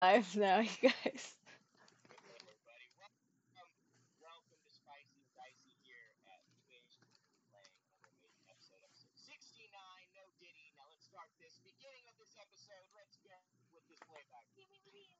Live now, you guys. Hello, everybody. Welcome to Spicy and Dicey here at Twitch. Playing another amazing episode 69. No Diddy. Now let's start this beginning of this episode. Let's go with this playback. Diddler and Diddler.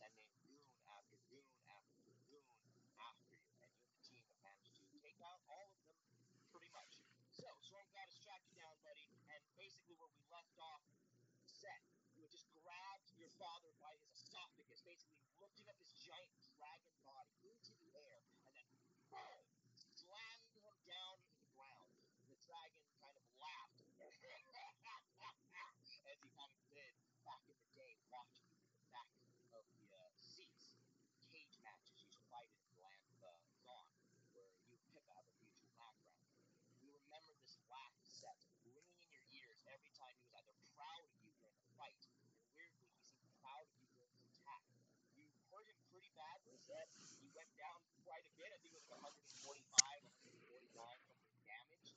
sending goon after goon after goon after you, and you and the team have managed to take out all of them pretty much. So Storm Cloud has tracked you down, buddy, and basically where we left off, Sett, you had just grabbed your father by his esophagus, basically lifting up his giant dragon body into the air, and then boom, slamming him down into the ground. The dragon kind of laughed as he kind of did back in the day, watching you from the back of the seats, cage matches used to fight in the land of Zon, where you and Pippa have a mutual background. You remember this laugh Sett ringing in your ears every time he was either proud of you during the fight, and weirdly, he seemed proud of you during his attack. You hurt him pretty badly, Sett. He went down quite a bit. I think it was like 145, 149 something damage,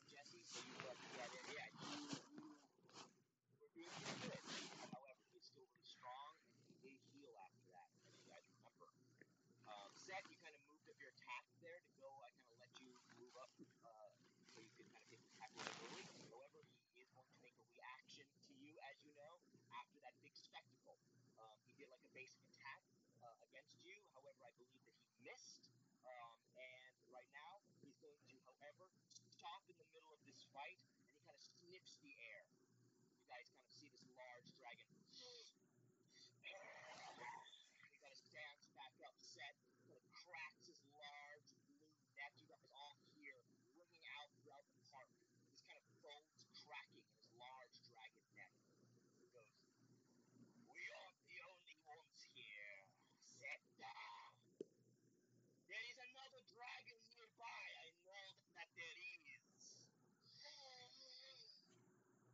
Jesse. So you were doing pretty good. However, he is still really strong, and he did heal after that, as you guys remember. Sett, you kind of moved up your attack there to go. I kind of let you move up so you could kind of hit the attack a little early. However, he is going to make a reaction to you, as you know, after that big spectacle. He did like a basic attack against you. However, I believe that he missed. And right now, he's going to, however, stop in the middle of this fight, and he kind of sniffs the air. You guys kind of see this large dragon. He kind of stands back up, Sett, kind of cracks his large blue neck. You guys all hear ringing out throughout the park. This kind of bones cracking in his large dragon neck. He goes, "We aren't the only ones here, Sett. There is another dragon nearby. I know that there is."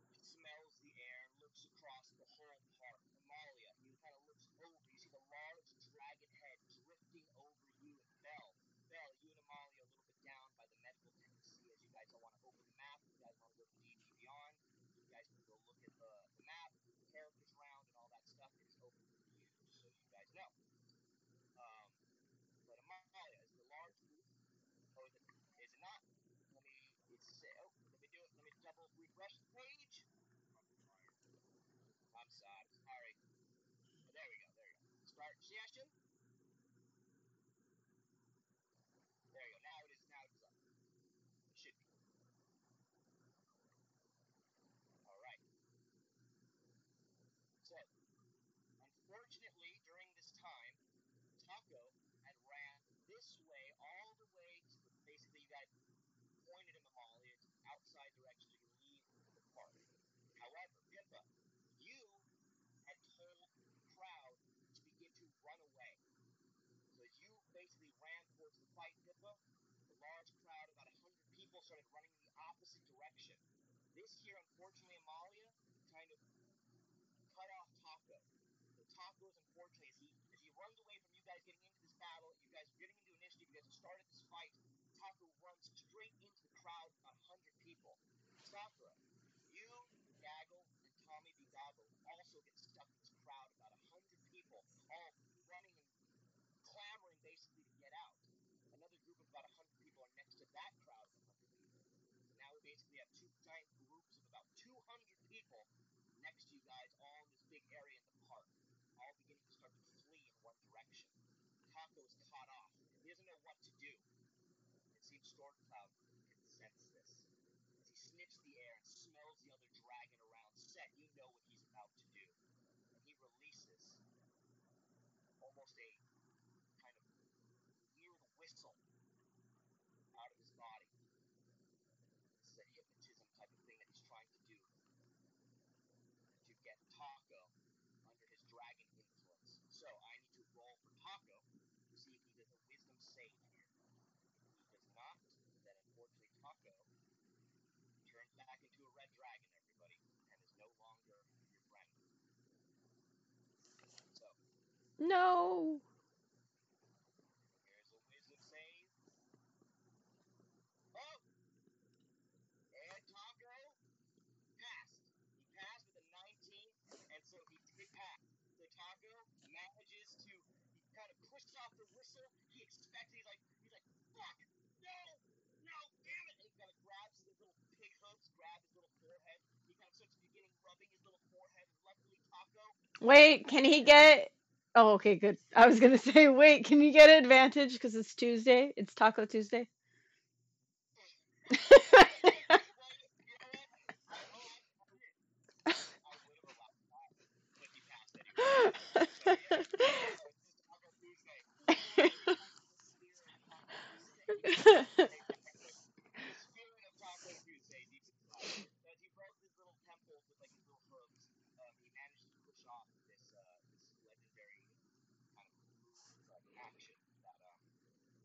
He smells the air and looks across the whole park. Amalia, he kind of looks over. You see the large dragon head drifting over you and Belle. Belle, you and Amalia a little bit down by the medical tent to see, as you guys don't want to open the map. You guys want to go to D&D Beyond. You guys can go look at the map, the characters around, and all that stuff. It is open for you, just so you guys know. But Amalia is the large group. Oh, is it not? Let me do it. Let me double refresh the page. I'm sorry. Oh, there we go. Start session. There you go. Now it is up. It should be. All right. So, unfortunately, during this time, Taco had ran this way all the way to basically you guys pointed him Amalia to the outside direction so you can leave the park. However, Pippa, you had told the crowd to begin to run away. So as you basically ran towards the fight, Pippa, the large crowd, about 100 people, started running in the opposite direction. This here, unfortunately, Amalia kind of cut off Taco. So Taco is unfortunately, as he runs away from you guys getting into this battle, you guys are getting into initiative, you guys have started this fight, Taco runs straight into the crowd of about 100 people. Sakura, you, Gaggle, and Tommy Bigago also get stuck in this crowd of about 100 people, all running and clamoring basically to get out. Another group of about 100 people are next to that crowd of 100 people. So now we basically have two giant groups of about 200 people next to you guys, all in this big area in the park, all beginning to start to flee in one direction. Taco is caught off. He doesn't know what to do. It seems Stormcloud can sense this. As he sniffs the air and smells the other dragon around Sett, you know what he's about to do. And he releases almost a kind of weird whistle out of his body. This is a hypnotism type of thing that he's trying to do to get Taco under his dragon influence. So I need to roll for Taco to see if he does a wisdom save here. If he does not, then unfortunately Taco turns back into a red dragon, everybody, and is no longer your friend. So. No! Here's a wisdom save. Oh! And Taco passed. He passed with a 19, and so he did pass. So Taco manages to, he kind of pushes off the whistle. He expected, he's like, fuck, no, damn it. And he kind of grabs his little pig hooves, grabs his little forehead. He kind of starts beginning rubbing his little forehead, and luckily Taco. Wait, can he get Oh, okay, good. I was gonna say, wait, can you get an advantage because it's Tuesday? It's Taco Tuesday. Well, you know what? I did. I would have allowed that, but you passed anyway. So yeah, there you go. It's just Taco Tuesday. Recognizing the spirit of Taco Tuesday. Exactly. The spirit of Taco Tuesday deep inside. So as he broke his little temples with like his little hooves, he managed to push off this legendary kind of move action that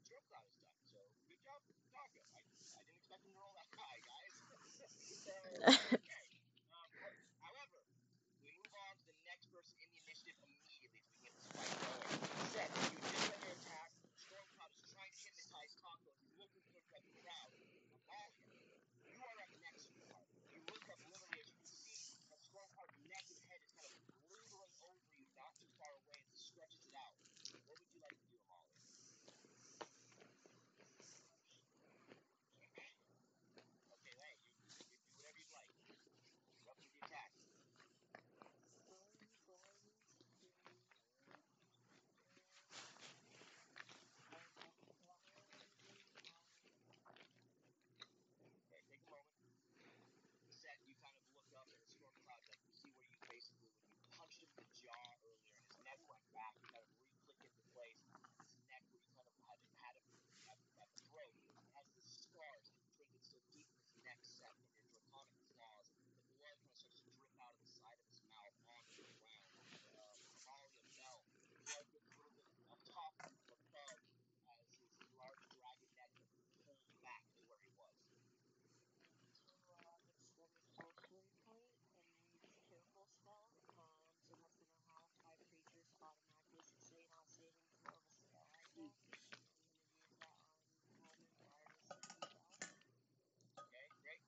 Stroke Cloud has done. So good job, Taco. I didn't expect him to roll that high, guys. So okay. However, we move on to the next person in the initiative immediately so we can get this fight going. Sett, you just done your attack. Stormcloud is trying to hypnotize Taco. He's looking throughout the crowd. Amalia, you are up next, sweetheart. You look up literally as you can see that Stormcloud's neck and head is kind of lingering over you, not too far away as he stretches it out. What would you like to do, Amalia? Okay, hey, you do whatever you'd like. You're up for the attack. I'm going to apply my Okay, take a moment. Sett, you kind of look up at the storm cloud, like you see where you basically when you punched him in the jaw earlier, and his neck went back, you kind of re-click into place. His neck, where you kind of had him at the throat, it has this scars taken so deep in his neck, Sett, from your draconic claws. The blood kind of starts to drip out of the side of his mouth onto the ground. Amalia fell. Blood gets a little bit on top of him from above as his large dragon neck pulls back to where he was. to extend a sorcery point and use careful spell. So that's going to have 5 creatures automatically succeed on a saving throw of a spell I cast. I'm going to use that on Halmon, Sirus, and TERRALL. Okay, great.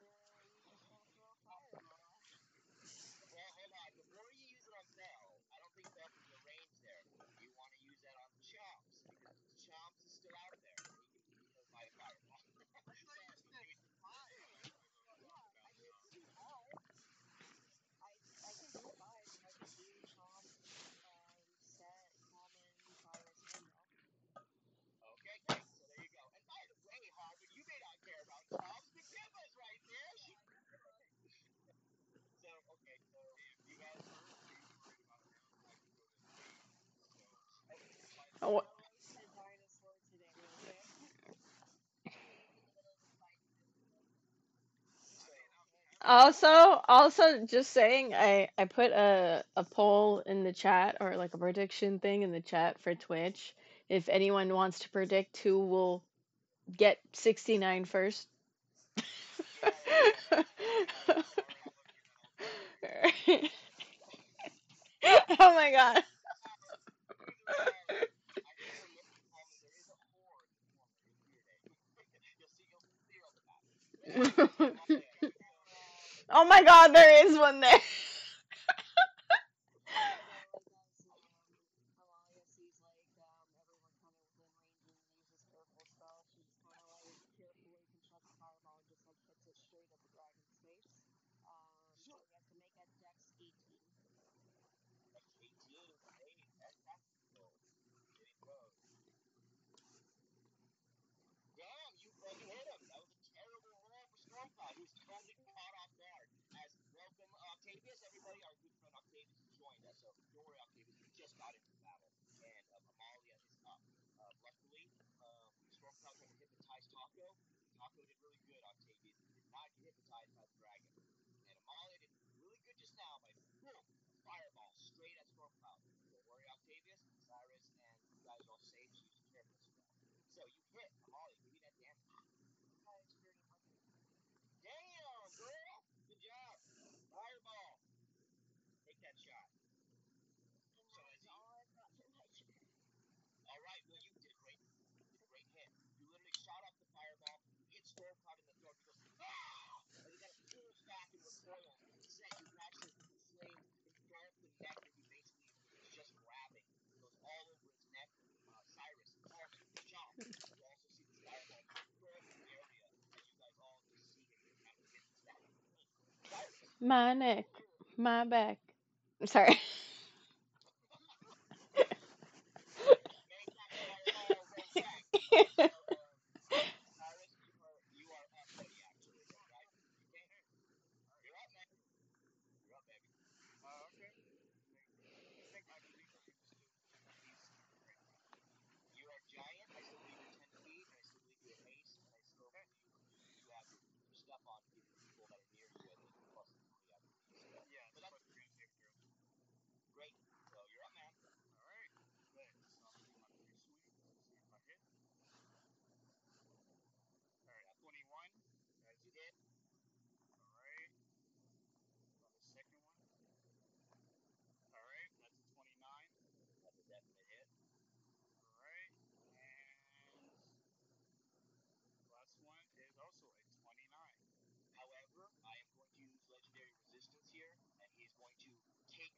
And then we just want to throw a fireball. Well, hold on. Before you use it on Bell, I don't think Bell's in the range there. You want to use that on Chomps because Chomps is still out there and he can be killed by a fireball. So you, Well, yeah, I mean, it could be 5. I can do 5. So I can do Chomps, Sett, Halmon, Sirus, and Bell. okay, great. So there you go. And by the way, Harvard, you may not care about Chomps, but Pippa's right there. Yeah, I know, right? So okay, so if you guys are too worried about him, I can go to Dave. So oh, by the way, Oh, I roast a dinosaur today, okay? so Okay. also, just saying, I put a poll in the chat or like a prediction thing in the chat for Twitch. If anyone wants to predict who will get 69 first. yeah, I was already looking at all the predictions. Oh my god. Who's around? I just remember, Coleman, there is a whore in the corner. You'll see her name. You'll see her on the map. Anyway, Amalia. So Oh my god, there is one there. So as Amalia sees like everyone kind of within range and uses careful spell, she just kind of like carefully constructs a fireball and just like hits it straight at the dragon's face. So sure. we have to make a Dex 18. That's 18. Great. Fantastic roll. Getting those. Damn, you fucking hit him. That was a terrible roll for Stormcloud. He was totally caught off guard. As welcome, Octavius, everybody. Our good friend Octavius has joined us. So don't worry, Octavius. We just got into the battle, and Amalia is up. Luckily, Stormcloud tried to hypnotize Taco. Taco did really good, Octavius. He did not get hypnotized by the dragon, and Amalia did really good just now by boom, a fireball straight at Stormcloud. Don't worry, Octavius. Sirus and you guys are all safe. She used a careful spell. So you hit Amalia. Give me that damage. Experience. Damn, girl. Good job. Fireball. Take that shot. And So that as is you, all I've got for my turn. all right, well you did a great, did a great hit. You literally shot off the fireball. You hit Stormcloud in the throat. He goes ah, and he kind of pulls back and recoils. Sett, you watch as the flames engulf the neck where he basically was just grabbing. It goes all over his neck. Sirus, also Chomp. You also see the fireball fill the area as you guys all just see him kind of get stabbed. Cyrus, My neck, you're my back. I'm sorry.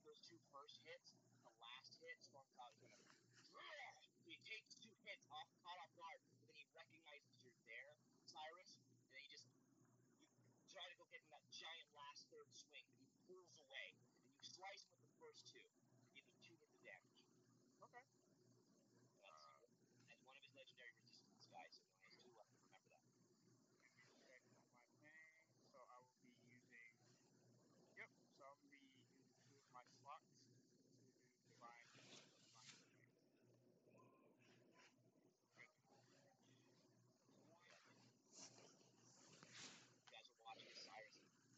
those two first hits, the last hit, Storm Cloud is gonna. So he takes two hits off, caught off guard, but then he recognizes you're there, Sirus, and then he just you try to go get in that giant last third swing, but he pulls away, and you slice him with the first two to give you two hits of damage. Okay. That's Uh, that's one of his legendary resistance guys, so he only has two left. Remember that. Let me check on my thing. So I will be using. Yep. So I'm gonna be using two of my slots to do divine smite. So we're gonna do damage. That's one. Yeah, you guys are watching as Cyrus.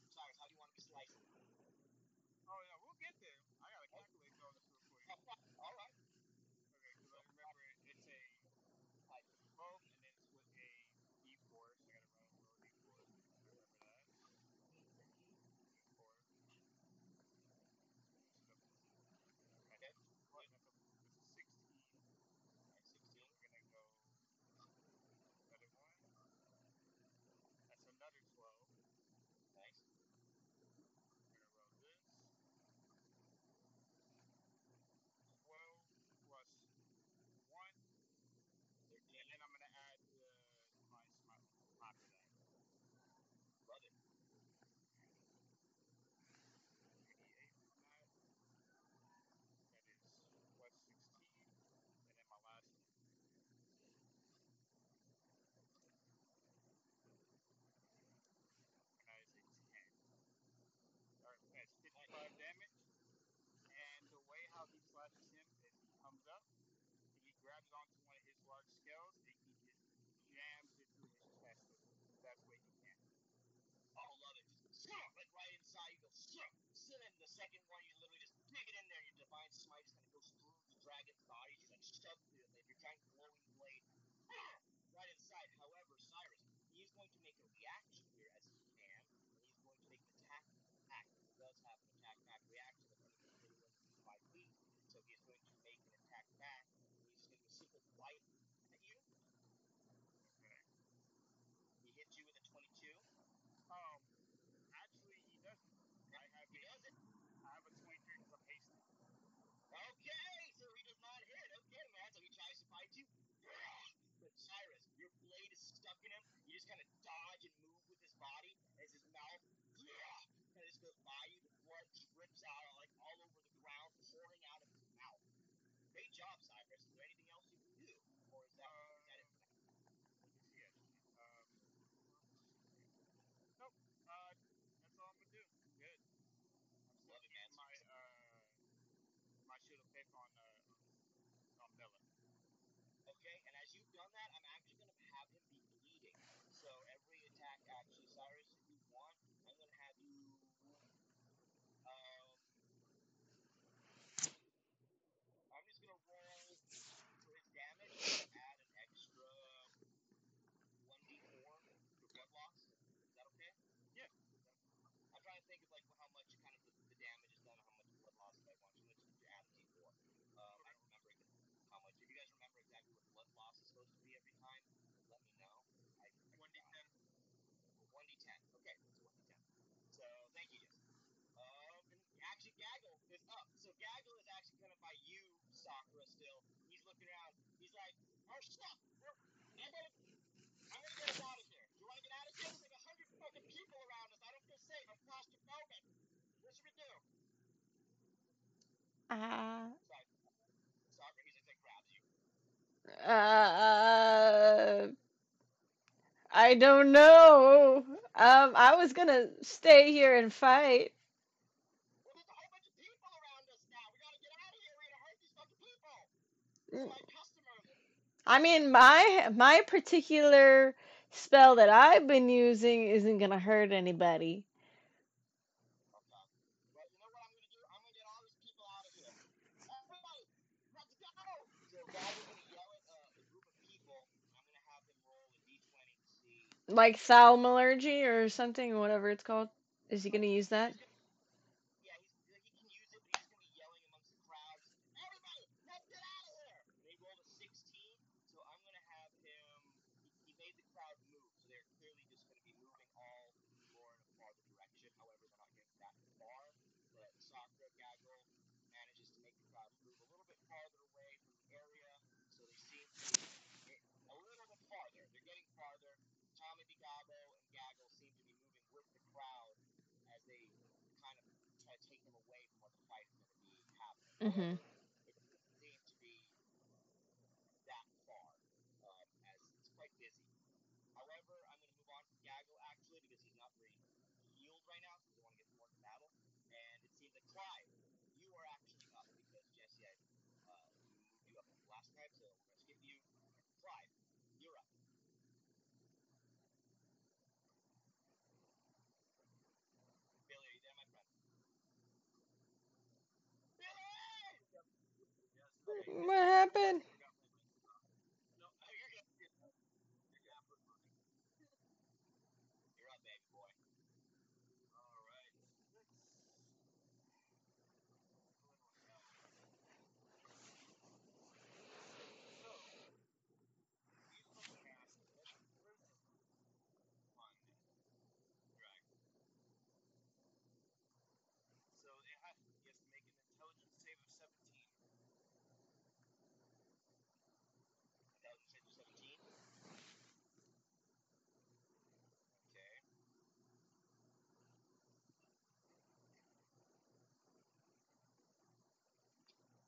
Cyrus, how do you want to be slicing? Oh yeah, we'll get there. I gotta Oh, calculate all this real quick. oh, all right. Okay, because I So, remember it's a like, 12 and then it's with a D4, so I gotta roll a D4. I remember that. D4. So that's okay, what? That's a 16. right, Then 16. we're gonna go another one. That's another 12. Nice. We're gonna roll this. 12 plus 1. And 13. then I'm gonna add the divine smite on top of that. Love it. Alright. 3d8 on that. That is plus 16. And then my last one. And that is a 10. Alright, that's Nice. 55 damage. And the way how he slashes him is he comes up, he grabs onto one of his large scales, and he just jams it through his chest the best way he can. Oh, love it. Just like right inside, you go. And then the second one, you literally just dig it in there. Your divine smite just kind of goes through the dragon's body. Just like shove through it. Like your giant glowing blade right inside. However, Cyrus, he is going to make a reaction here as he can, and he's going to make an attack back because he does have an attack back reaction if anyone within 5 feet. So he is going to make an attack back, and he's just going to do a simple bite at you. Okay. He hits you with a 22. Um, Actually, he doesn't. I have He a does it. I have a 23 because I'm hasted. Okay, so he does not hit. Okay, man. So he tries to fight you. But Cyrus, your blade is stuck in him. You just kind of dodge and move with his body as his mouth kind of just goes by you. The blood drips out like all over the ground, pouring out of his mouth. Great job, Cyrus. Is there anything else you can do, or is that it for now? Let me see actually. 4 plus 2. Nope. That's all I'm gonna do. I'm good. I'm still Love it, man. keeping my shield of faith on Miller. Okay, and as you've done that, I'm actually going to have him be bleeding. So every attack, actually, Cyrus, if you want, I'm going to have you. I'm just going to roll for his damage. I'm going to add an extra 1d4 for blood loss. Is that okay? Yeah. I'm trying to think of like how much kind of the damage is done, and how much blood loss I want. So let's just add a d4. I Okay. don't remember how much. If you guys remember exactly what blood loss is supposed to be every time, let me know. I forgot. 1d10. 1d10. Okay, so 1d10. So thank you, Jesse. And actually, Gaggle is up. So Gaggle is actually kind of by you, Sakura. Still, he's looking around. He's like, "Our stuff. I'm gonna get us out of here. Do you want to get out of here? There's like 100 fucking people around us. I don't feel safe. I'm claustrophobic. What should we do?" Uh, Sorry, Sakura. He's like grabs you. uh, I don't know. I was gonna stay here and fight. Well, there's a whole bunch of people around us now. We gotta get out of here. We're gonna hurt these fucking people. These are my customers. I mean, my particular spell that I've been using isn't gonna hurt anybody. Okay. But you know what I'm gonna do? I'm gonna get all these people out of here. Everybody, let's go! So Gaggle's gonna yell at the group of people. I'm gonna have him roll a d20 to see. Like thalmallergy or something, whatever it's called. Is he gonna use that? He's gonna, yeah, he can use it, but he's just gonna be yelling amongst the crowd. Just, everybody, let's get out of here! And he rolled a 16, so I'm gonna have him. He made the crowd move, so they're clearly just gonna be moving all more in a farther direction. However, they're not getting that far. But Sakura, Gaggle, with the crowd as they kind of try to take him away from what the fight is going to be happening. Mhm. However, it doesn't seem to be that far, as it's quite busy. However, I'm going to move on to Gaggle actually because he's not very healed right now, so he doesn't want to get more into battle. And it seems that Clive, you are actually up because Jesse, I moved you up last time, so we're going to skip you. Clive, you're up. Billy, are you there, my friend? Billy! Yes, Okay, What Billy. happened? forgot my mic was off. No, You're good. your app was working. You're up, baby boy. All right. Let's go into a battle. So, he's going to cast Wisdom on the dragon. So, he has to make an intelligence save of 17. Intelligence save of 17. Okay.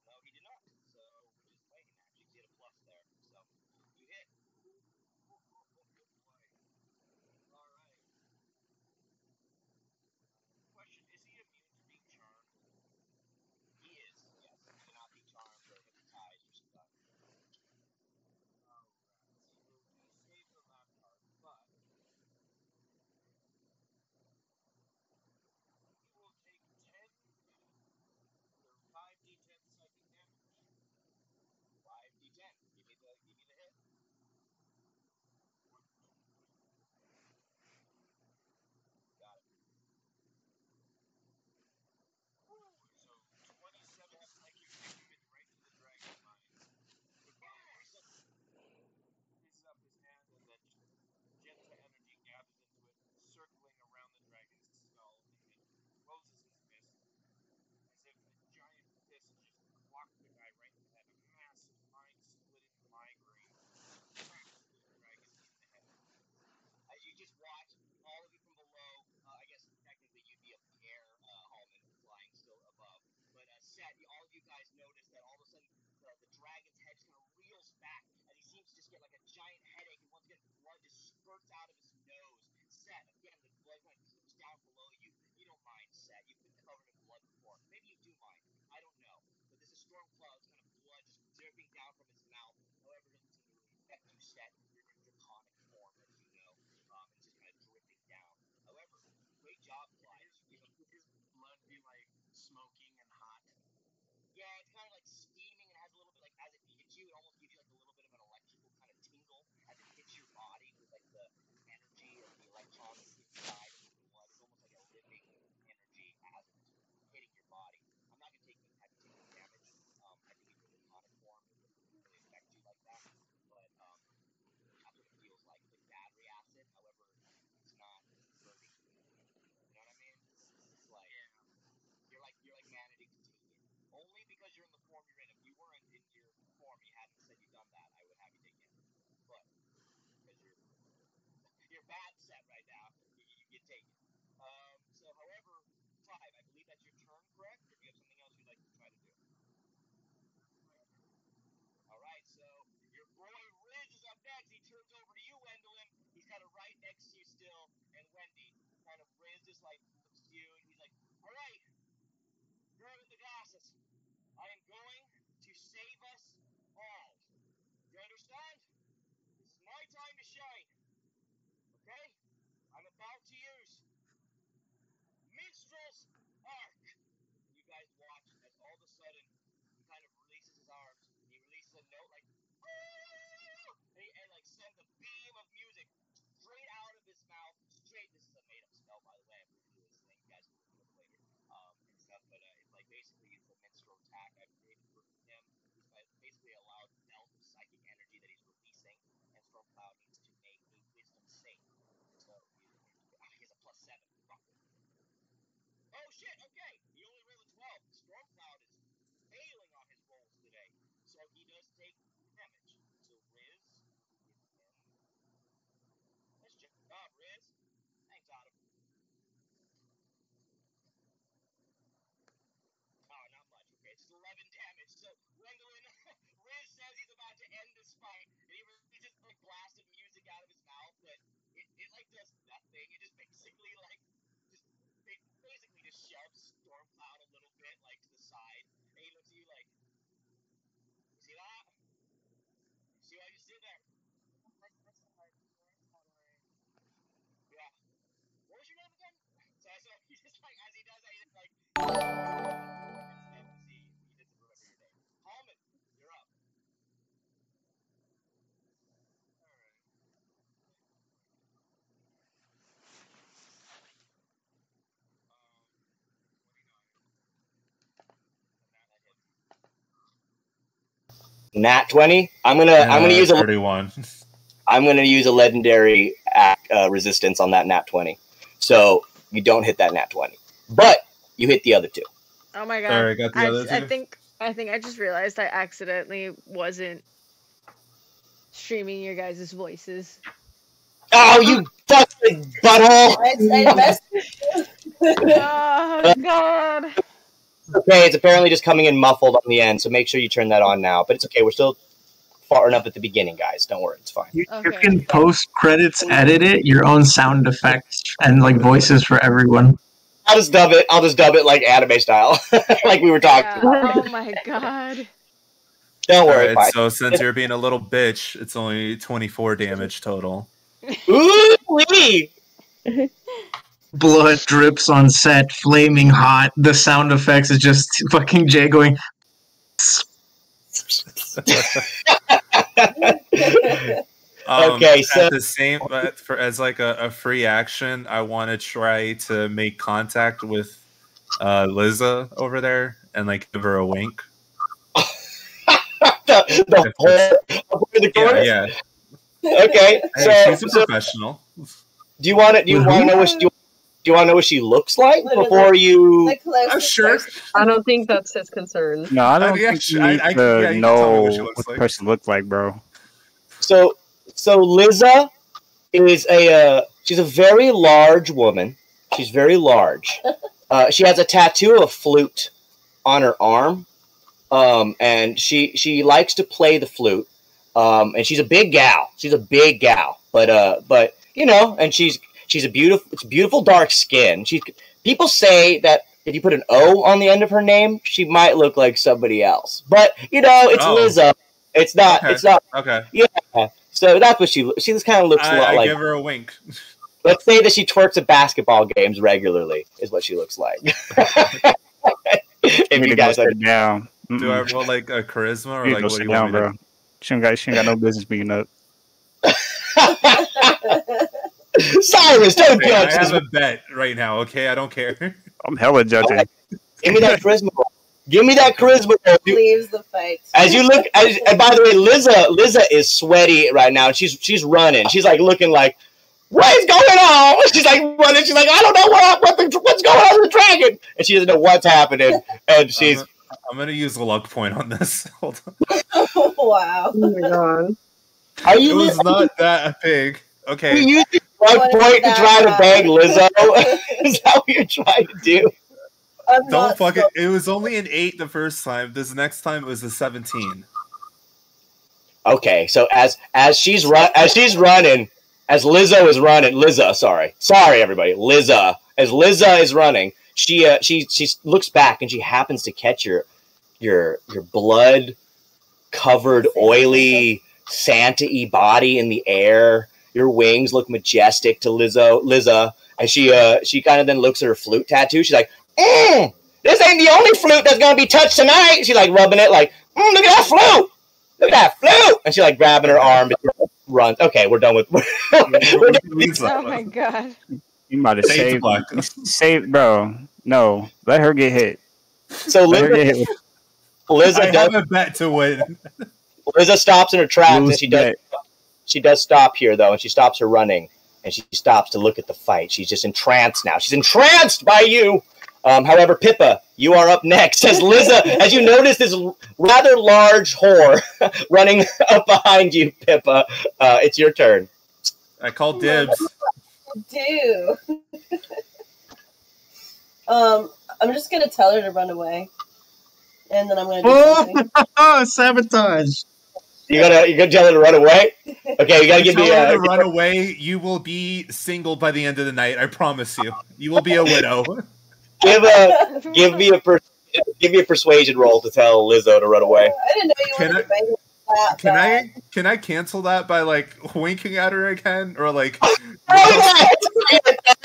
No, he did not. So, which is enlightening actually, because he had a plus there. So, you hit. Oh boy. All right. Question: is he immune to being charmed? He is, yes. He cannot be charmed or hypnotized or stunned. All right. So he saves on that part, but he will take 10, or 5d10 psychic damage. 5d10. Give me the hit. 1, 2, 3, 4. Got it. So 27 psychic damage right to the dragon's mind. The dragon raises up his hand, and then just magenta energy gathers into it, circling around the dragon's skull, and then closes his fist as if a giant fist just clocked the guy right in the head. A massive mind-splitting migraine cracks this dragon in the head. As you just watch, all of you from below, I guess technically you'd be up in the air, Halmon, flying still above. But Sett, all of you guys notice that all of a sudden the dragon's head just kind of reels back as he seems to just get like a giant headache, and once again blood just spurts out of his nose. Sett, again, the blood kind of drips down below you. You don't mind, Sett. You've been covered in blood before. Maybe you do mind. I don't know. But there's a storm cloud, kind of blood just dripping down from his mouth. However, it doesn't seem to really affect you, Sett. You're in draconic form, as you know. And it's just kind of dripping down. However, great job, Clive. Would his blood be like smoking and hot? Yeah, it's kind of like steaming and has a little bit like as it hits you, it almost gives you like a little bit of an electrical kind of tingle as it hits your body with like the energy of the electrons inside of the blood. It's almost like a living energy as it's hitting your body. I'm not gonna have you take any damage. I think in your draconic form it wouldn't really affect you like that, but that's what it feels like. It's like battery acid. However, it's not hurting you. You know what I mean? It's like you're like managing to take it. Only because you're in the form you're in. If you weren't in your form, you hadn't said you've done that, I would have you take it. But because you're bad set right now, you take it. However, Clive, I believe that's your turn, correct? Or do you have something else you'd like to try to do? That's my turn. All right, so your boy Riz is up next. He turns over to you, Wendeline. He's kind of right next to you still, and Wendy. Kind of Riz just like looks at you, and he's like, "All right, girl with the glasses. I am going to save us all. You understand? This is my time to shine. Okay? I'm about to use Minstrel's Arc." And you guys watch as all of a sudden he kind of releases his arms and he releases a note like and like sends a beam of music straight out of his mouth. Straight. This is a made up spell, by the way. I believe he was saying. You guys can look it up later and stuff. But it's like basically it's a minstrel attack I've created for him. He's basically a loud belt of psychic energy that he's releasing, and Stormcloud needs to make a wisdom save. So he has a +7. Fuck. Oh shit, okay. He only rolled a 12. Stormcloud is failing on his rolls today. So he does take damage. So Riz will give him. Nice job, Riz. Thanks, Autumn. So Wendeline, Riz says he's about to end this fight, and he releases like blasted music out of his mouth, but it like does nothing. It just basically like basically just shoves Stormcloud a little bit like to the side, and he looks at you like, you see that? You see what you did there? Yeah. What was your name again? So he just like as he does that, he just like he doesn't remember your name. Halmon, you're up. Alright. 29. And that hits. Nat 20. I'm gonna use 31. I'm gonna use a legendary resistance on that nat 20. So you don't hit that nat 20, but you hit the other two. Oh my god! Alright, got the other two. I think I just realized I accidentally wasn't streaming your guys' voices. Oh, you fucking butthole! Oh god! Okay, it's apparently just coming in muffled on the end, so make sure you turn that on now. But it's okay. We're still far enough at the beginning, guys. Don't worry, it's fine. You can post credits, edit it, your own sound effects and like voices for everyone. I'll just dub it like anime style, like we were talking about. Oh my god! Don't worry. Alright, so since you're being a little bitch, it's only 24 damage total. Ooh-wee! Blood drips on Sett, flaming hot. The sound effects is just fucking Jay going. Okay, so at the same as like a free action, I want to try to make contact with Liza over there and like give her a wink. the corner? Yeah. Okay, hey, she's a professional. Do you want to know what she looks like before you? Sure. I don't think that's his concern. No, I don't think you need to know what the person looks like, bro. So Liza is she's a very large woman. She's very large. She has a tattoo of a flute on her arm, and she likes to play the flute. And she's a big gal. But you know, and she's a beautiful dark skin. People say that if you put an O on the end of her name, she might look like somebody else. But you know, it's Liza. It's not. Okay. It's not. Okay. Yeah. So that's what she just kind of looks a lot like. I give her a wink. Let's say that she twerks at basketball games regularly is what she looks like. If you guys are down. Do I roll like a charisma or like what do you down, want me bro? She ain't got no business being up. Sirus, don't judge. I have a bet right now, okay? I don't care. I'm hella judging. Right. Give me that charisma. Give me that charisma. Leaves the fight. As you look, and by the way, Liza is sweaty right now. She's running. She's like looking like, what is going on? She's like running. She's like, I don't know what's going on with the dragon, and she doesn't know what's happening. And she's. I'm gonna use a luck point on this. Hold on. Wow. Oh my god. It was not that big. Okay. You using luck point to try to bang Lizzo? Is that what you're trying to do? Don't fuck it. It was only an 8 the first time. This next time it was a 17. Okay, so as she's running, as Lizzo is running, sorry everybody, as Liza is running, she looks back and she happens to catch your blood covered oily Santa-y body in the air. Your wings look majestic to Liza, and she kind of then looks at her flute tattoo. She's like, this ain't the only flute that's gonna be touched tonight. She's like rubbing it, like, look at that flute. Look at that flute. And she's like grabbing her arm and runs. Okay, we're done with. Oh my god. You might have saved, bro. No, let her get hit. So Liza I have a bet to win. Liza stops in her tracks, and she does stop here though, and she stops her running, and she stops to look at the fight. She's just entranced now. She's entranced by you. However, Pippa, you are up next. As Liza, as you notice this rather large whore running up behind you, Pippa, it's your turn. I call dibs. Do. I'm just gonna tell her to run away. and then I'm gonna do something. Oh, sabotage! You gonna tell her to run away? Okay, you gotta give Tell me her to run away. You will be single by the end of the night. I promise you. You will be a widow. give me a persuasion roll to tell Lizzo to run away. I didn't know you wanted to bang her that bad. Can I cancel that by like winking at her again or like?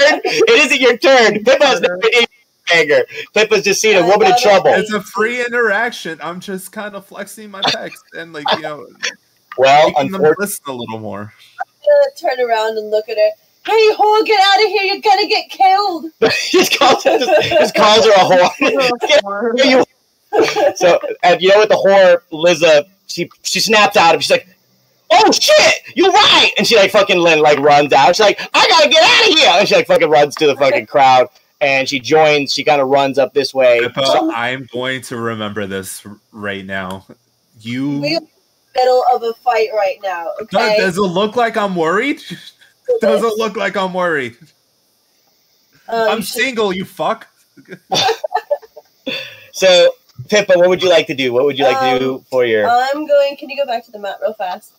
It isn't your turn. Pippa's not an banger. Pippa's just seen a woman in trouble. It's a free interaction. I'm just kind of flexing my pecs and like well, making them listen a little more. I'm gonna turn around and look at her. Hey, whore, get out of here! You're gonna get killed. just calls her a whore. So, and you know what? The whore, Liza, she snaps out of. She's like, "Oh shit, you're right!" And she like fucking like runs out. She's like, "I gotta get out of here!" And she like fucking runs to the fucking crowd. And she joins. She kind of runs up this way. Pippa, I'm going to remember this right now. We're in the middle of a fight right now. Okay. Does it look like I'm worried? Does it look like I'm worried? I'm single, you fuck. So, Pippa, what would you like to do? What would you like to do for your... Can you go back to the map real fast?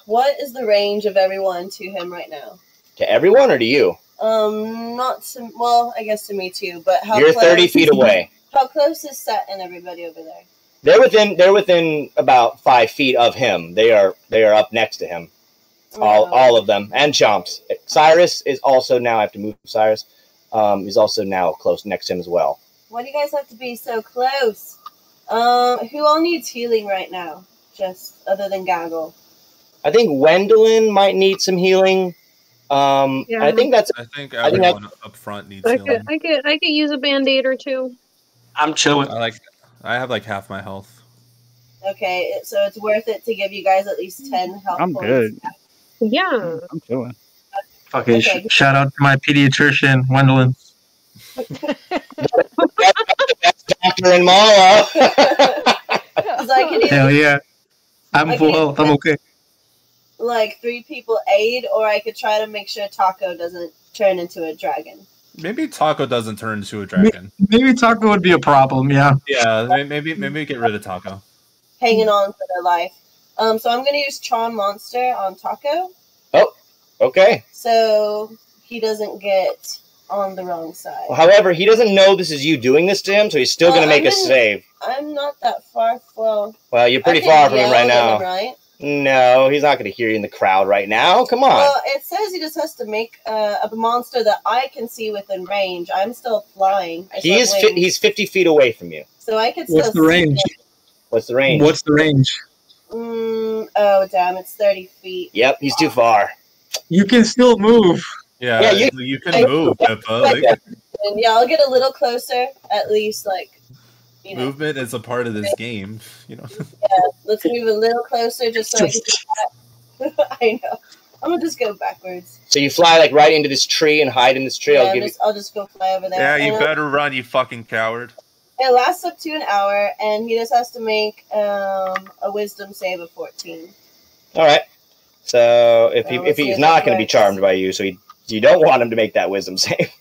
What is the range of everyone to him right now? To everyone or to you? Not to... Well, I guess to me too, but how You're close... 30 feet away. How close is Sett and everybody over there? They're within about 5 feet of him. They are up next to him. All of them. And Chomps. Sirus is also now... I have to move Sirus. He's also now close next to him as well. Why do you guys have to be so close? Who all needs healing right now? Just other than Gaggle. I think Wendeline might need some healing. Yeah. I think everyone up front needs healing. I could use a band-aid or two. I'm chilling. I have like half my health. Okay, so it's worth it to give you guys at least 10 health I'm points. good. Yeah. I'm chilling. Okay, shout out to my pediatrician, Wendeline. Doctor in Malla. Hell yeah. I'm okay. Like 3 people aid, or I could try to make sure Taco doesn't turn into a dragon. Maybe Taco doesn't turn into a dragon. Maybe Taco would be a problem, yeah. Yeah, maybe get rid of Taco. Hanging on for their life. So I'm going to use Charm Monster on Taco. Oh, okay. So he doesn't get on the wrong side. Well, however, he doesn't know this is you doing this to him, so he's still going to make a save. I'm not that far. Well, you're pretty far from him right now. Right? No, he's not going to hear you in the crowd right now. Come on. Well, it says he just has to make a monster that I can see within range. I'm still flying. He's 50 feet away from you. So I could still What's the range? What's the range? What's the range? Oh, damn. It's 30 feet. Yep, he's too far. You can still move. Yeah, you can move, Pippa. Yeah, I'll get a little closer, at least, Movement is a part of this game, Yeah, let's move a little closer just so I can do that. I know. I'm going to just go backwards. So you fly, right into this tree and hide in this tree? Yeah, I'll just go fly over there. Yeah, you better run, you fucking coward. It lasts up to an hour, and he just has to make a wisdom save of 14. All right. So if he's not going to be charmed by you, so you don't want him to make that wisdom save.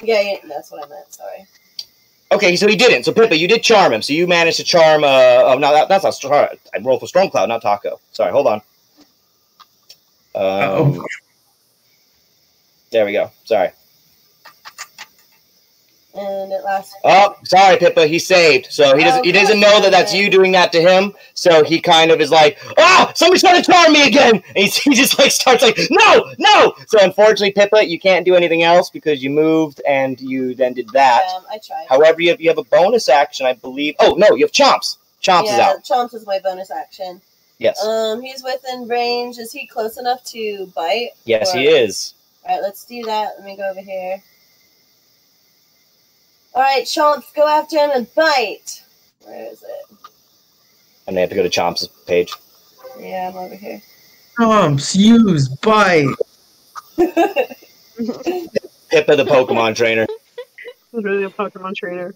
Yeah, that's what I meant. Sorry. Okay, so he didn't. So Pippa, you did charm him. So you managed to charm. No, that's not. Sorry, I rolled for Storm Cloud, not Taco. Sorry, hold on. There we go. Sorry. And it lasts. Oh, sorry, Pippa. He saved. So he doesn't know that that's you doing that to him. So he kind of is like, somebody's trying to charm me again. And he just starts no. So unfortunately, Pippa, you can't do anything else because you moved and you then did that. I tried. However, you have a bonus action, I believe. Oh no, you have Chomps. Chomps is out. Chomps is my bonus action. Yes. He's within range. Is he close enough to bite? Yes, he is. All right, let's do that. Let me go over here. All right, Chomps, go after him and bite. Where is it? And they have to go to Chomps' page. Yeah, I'm over here. Chomps, use bite. Pippa, the Pokemon trainer. He's really a Pokemon trainer.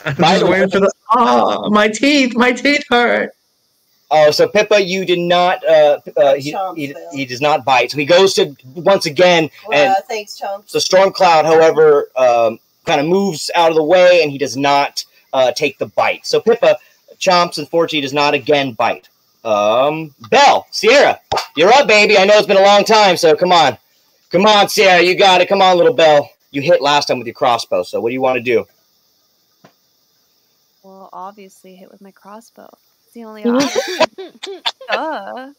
I'm just waiting for the. My teeth hurt. Oh, so Pippa, you did not. He does not bite. So he goes to once again, and thanks, Chomps. So Storm Cloud, however, kind of moves out of the way, and he does not take the bite. So Pippa chomps, unfortunately, does not again bite. Belle, Sierra, you're up, baby. I know it's been a long time, so come on. Come on, Sierra, you got it. Come on, little Belle. You hit last time with your crossbow, so what do you want to do? Well, obviously hit with my crossbow. It's the only option. Duh.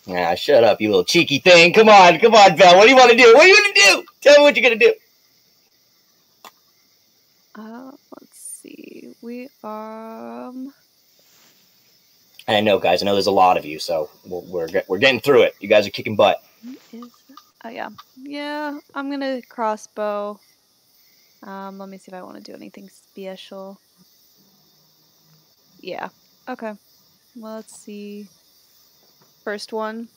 Nah, shut up, you little cheeky thing. Come on, Belle. What do you want to do? What are you going to do? Tell me what you're going to do. Let's see. We are. I know, guys. I know there's a lot of you, so we're getting through it. You guys are kicking butt. Oh yeah, yeah. I'm gonna crossbow. Let me see if I want to do anything special. Yeah. Okay. Well, let's see. First one.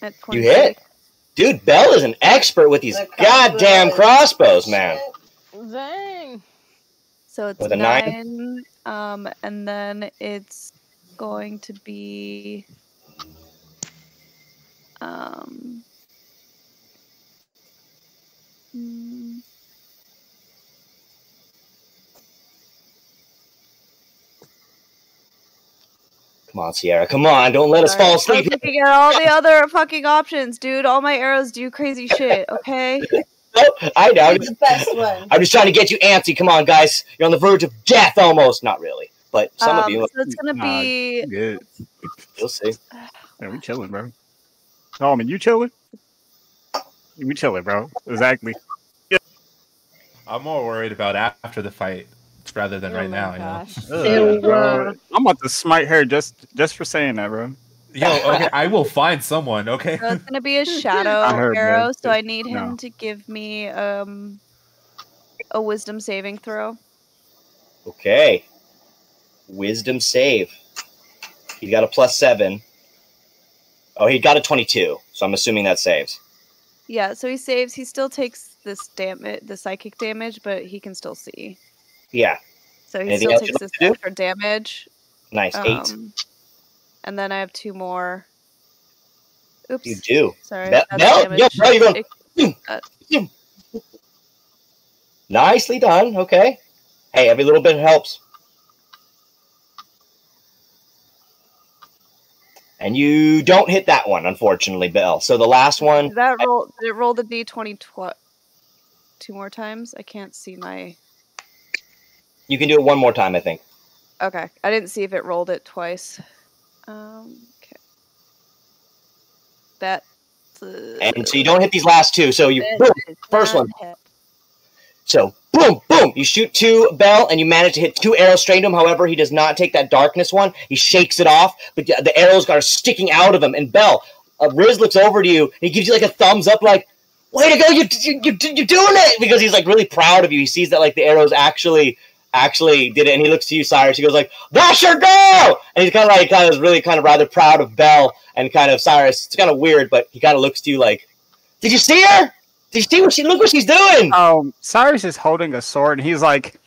At 20. You hit, dude. Belle is an expert with these goddamn crossbows, man. Dang. So it's with a 9. And then it's going to be Come on, Sierra. Come on. Don't let us fall asleep. I'm looking at all the other fucking options, dude. All my arrows do crazy shit, okay? Oh, I know. The best one. I'm just trying to get you antsy. Come on, guys. You're on the verge of death almost. Not really, but some of you. So it's gonna be. Good. You'll see. Yeah, we chilling, bro. Oh, man, you chilling? We chilling, bro. Exactly. Yeah. I'm more worried about after the fight rather than right now. Gosh. You know? Bro. I'm about to smite her just for saying that, bro. Yo, okay, I will find someone. Okay. So it's gonna be a shadow heard, arrow. man. So I need him to give me a wisdom saving throw. Okay. Wisdom save. He got a +7. Oh, he got a 22. So I'm assuming that saves. Yeah, so he saves. He still takes this damage, the psychic damage, but he can still see. Yeah. So he Anything still else takes you'd like this to do? extra damage. Nice. 8. And then I have 2 more. Oops. You do. Sorry. Belle, yo, bro, you're going. Nicely done. Okay. Hey, every little bit helps. And you don't hit that one, unfortunately, Belle. So the last one. Did it roll the d20 2 more times? I can't see my. You can do it one more time, I think. Okay, I didn't see if it rolled it twice. Okay. That. And so you don't hit these last 2. So you boom, first one. So boom, boom. You shoot 2, Belle, and you manage to hit 2 arrows straight into him. However, he does not take that darkness one. He shakes it off, but the arrows are sticking out of him. And Belle, Riz looks over to you. And he gives you like a thumbs up, like, "Way to go! You're doing it!" Because he's like really proud of you. He sees that like the arrows actually did it, and he looks to you, Cyrus. He goes like, "That's your girl!" And he's kind of rather proud of Belle and kind of Cyrus. It's kind of weird, but he kind of looks to you like, "Did you see her? Did you see look what she's doing?" Cyrus is holding a sword, and he's like,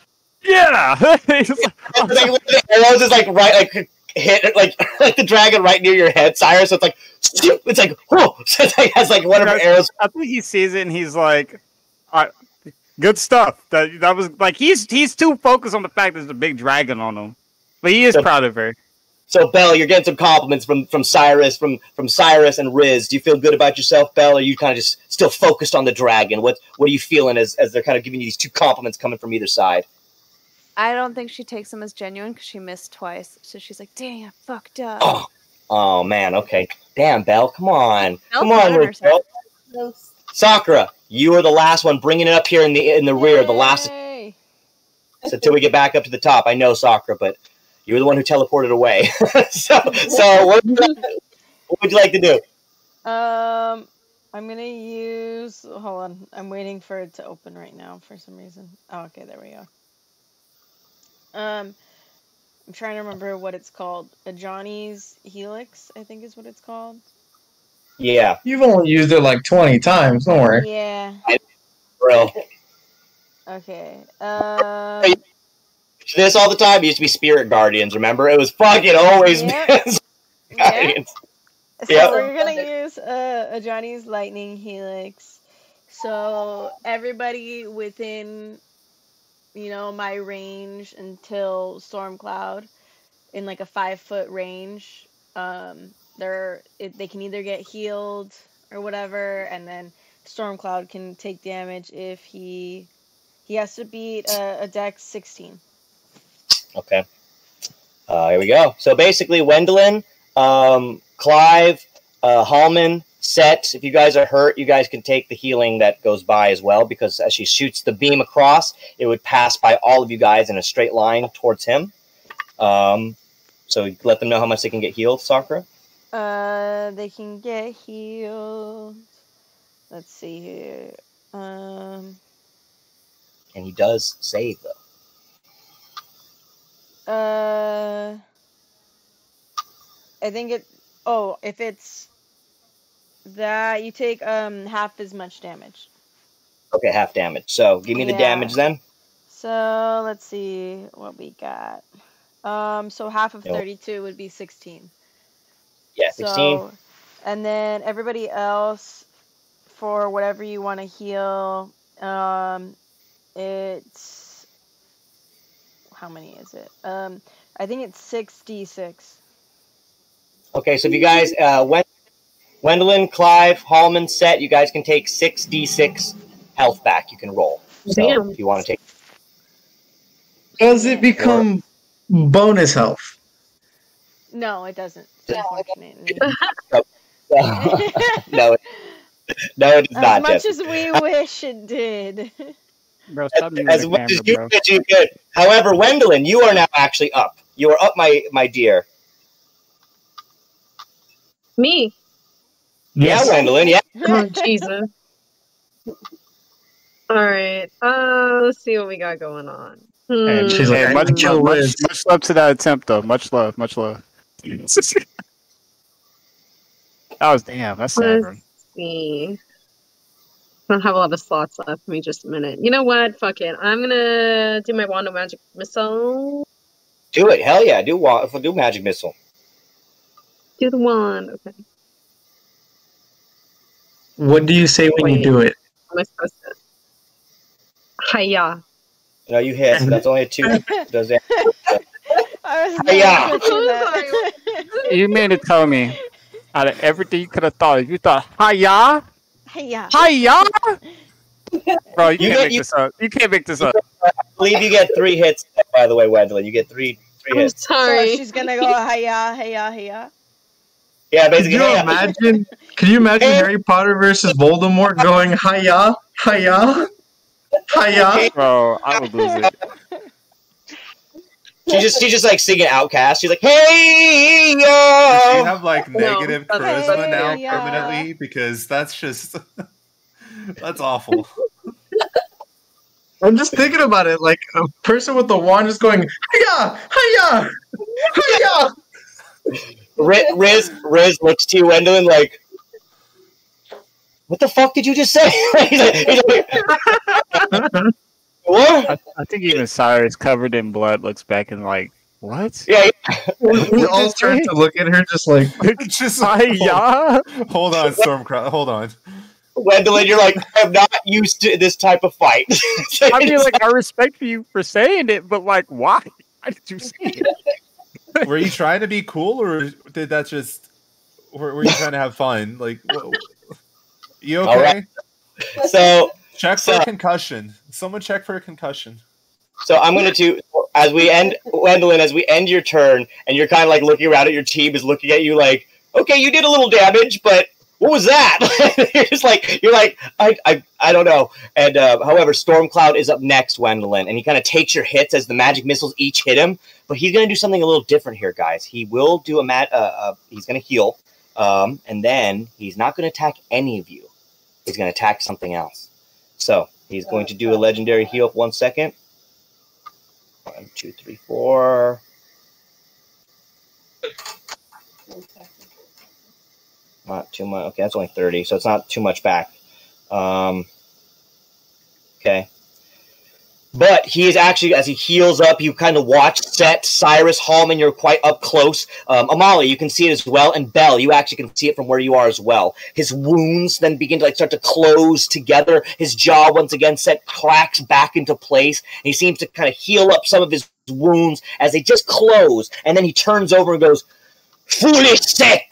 "Yeah." He's like, the arrows is like right, like hit like the dragon right near your head, Cyrus. So it's like whoa. So it has like one of her arrows. I think he sees it, and he's like, "Good stuff." That was like he's too focused on the fact there's a big dragon on him, but he is proud of her. So, Belle, you're getting some compliments from Cyrus, from Cyrus and Riz. Do you feel good about yourself, Belle, or are you kind of just still focused on the dragon? What are you feeling as they're kind of giving you these 2 compliments coming from either side? I don't think she takes them as genuine because she missed twice. So she's like, "Dang, I fucked up." Oh man, okay. Damn, Belle, come on. Belle's Come on, better Belle. Sakura, you are the last one, bringing it up here in the rear, the last. So until we get back up to the top, I know, Sakura, but you were the one who teleported away. so what would you like to do? I'm gonna use. Hold on, I'm waiting for it to open right now for some reason. Oh, okay, there we go. I'm trying to remember what it's called. A Johnny's Helix, I think is what it's called. Yeah. You've only used it like 20 times. Don't worry. Yeah. Bro. Okay. This all the time. It used to be Spirit Guardians, remember? It was fucking always Guardians. So we're gonna use a Johnny's Lightning Helix. So everybody within, my range until Storm Cloud in like a 5-foot range, they can either get healed or whatever, and then Storm Cloud can take damage if he has to beat a Dex 16. Okay. Here we go. So basically, Wendeline, Clive, Halmon, Sett, if you guys are hurt, you guys can take the healing that goes by as well, because as she shoots the beam across, it would pass by all of you guys in a straight line towards him. So let them know how much they can get healed, Sakura. They can get healed. Let's see here. And he does save, though. I think if it's that, you take half as much damage. Okay, half damage. So give me the damage then. So let's see what we got. So half of 32 would be 16. Yeah, 16. So, and then everybody else, for whatever you want to heal, it's, how many is it? I think it's 6d6. Okay, so if you guys, Wendeline, Clive, Halmon, Sett, you guys can take 6d6 health back. You can roll. So Damn. if you want to take. Does it become bonus health? No, it doesn't. Unfortunately. No, it does not. As much as we wish it did. Bro, stop muting As the much as camera, you bro. wish you could. However, Wendeline, you are now actually up. You are up, my dear. Me. Yes. Yeah, Wendeline. Yeah. Oh Jesus. All right. Let's see what we got going on. And She's like, I much can kill love, Liz. much love to that attempt, though. Much love, much love. That was damn. That's sad, bro. Let's see. I don't have a lot of slots left. Give me just a minute. You know what? Fuck it. I'm gonna do my wand of magic missile. Do it. Hell yeah. Do magic missile. Do the wand. Okay. What do you say when you do it? Am I supposed to? Hiya. No, you hit. That's only a 2. Does that? I was Hiya. that. You mean to tell me, out of everything you could have thought, you thought, hiya? Hiya. Hiya? Bro, you can't get- make this up. You can't make this up. I believe you get 3 hits, by the way, Wendeline. You get three I'm hits. sorry. So she's gonna go hiya, hiya, hiya. Yeah, Could basically. you yeah. imagine? Could you imagine Harry Potter versus Voldemort going hiya, hiya, hiya? Bro, I would lose it. She's just like singing Outcast. She's like, hey yo. Does she have like No, negative that's- charisma Hey, now yeah. permanently? Because that's just that's awful. I'm just thinking about it, like a person with the wand just going hiya, hiya, hiya. Riz looks to you, Wendeline, like, what the fuck did you just say? he's like, what? I think even Sirus, covered in blood, looks back and like, what? Yeah, We all turn to look at her, just like Just Hiya? hold on, Stormcrow. Hold on. Wendeline, you're like, I'm not used to this type of fight. I mean, like, I respect you for saying it, but like, why? Why did you say it? Were you trying to be cool, or did that just? Were you trying to have fun? Like, you okay? All right. So Check for a concussion. Someone check for a concussion. So I'm going to, as we end, Wendeline, as we end your turn, and you're kind of like looking around at your team, is looking at you like, okay, you did a little damage, but what was that? you're like, I don't know. And however, Stormcloud is up next, Wendeline, and he kind of takes your hits as the magic missiles each hit him. But he's going to do something a little different here, guys. He will do he's going to heal, and then he's not going to attack any of you. He's going to attack something else. So he's going to do a legendary heal. 1 second. 1, 2, 3, 4. Not too much. Okay, that's only 30, so it's not too much back. Okay. But he is actually, as he heals up, you kind of watch Sett, Sirus, Halmon, you're quite up close. Amalia, you can see it as well. And Belle, you actually can see it from where you are as well. His wounds then begin to start to close together. His jaw, once again, Sett cracks back into place. And he seems to kind of heal up some of his wounds as they just close. And then he turns over and goes, "Foolish Sett!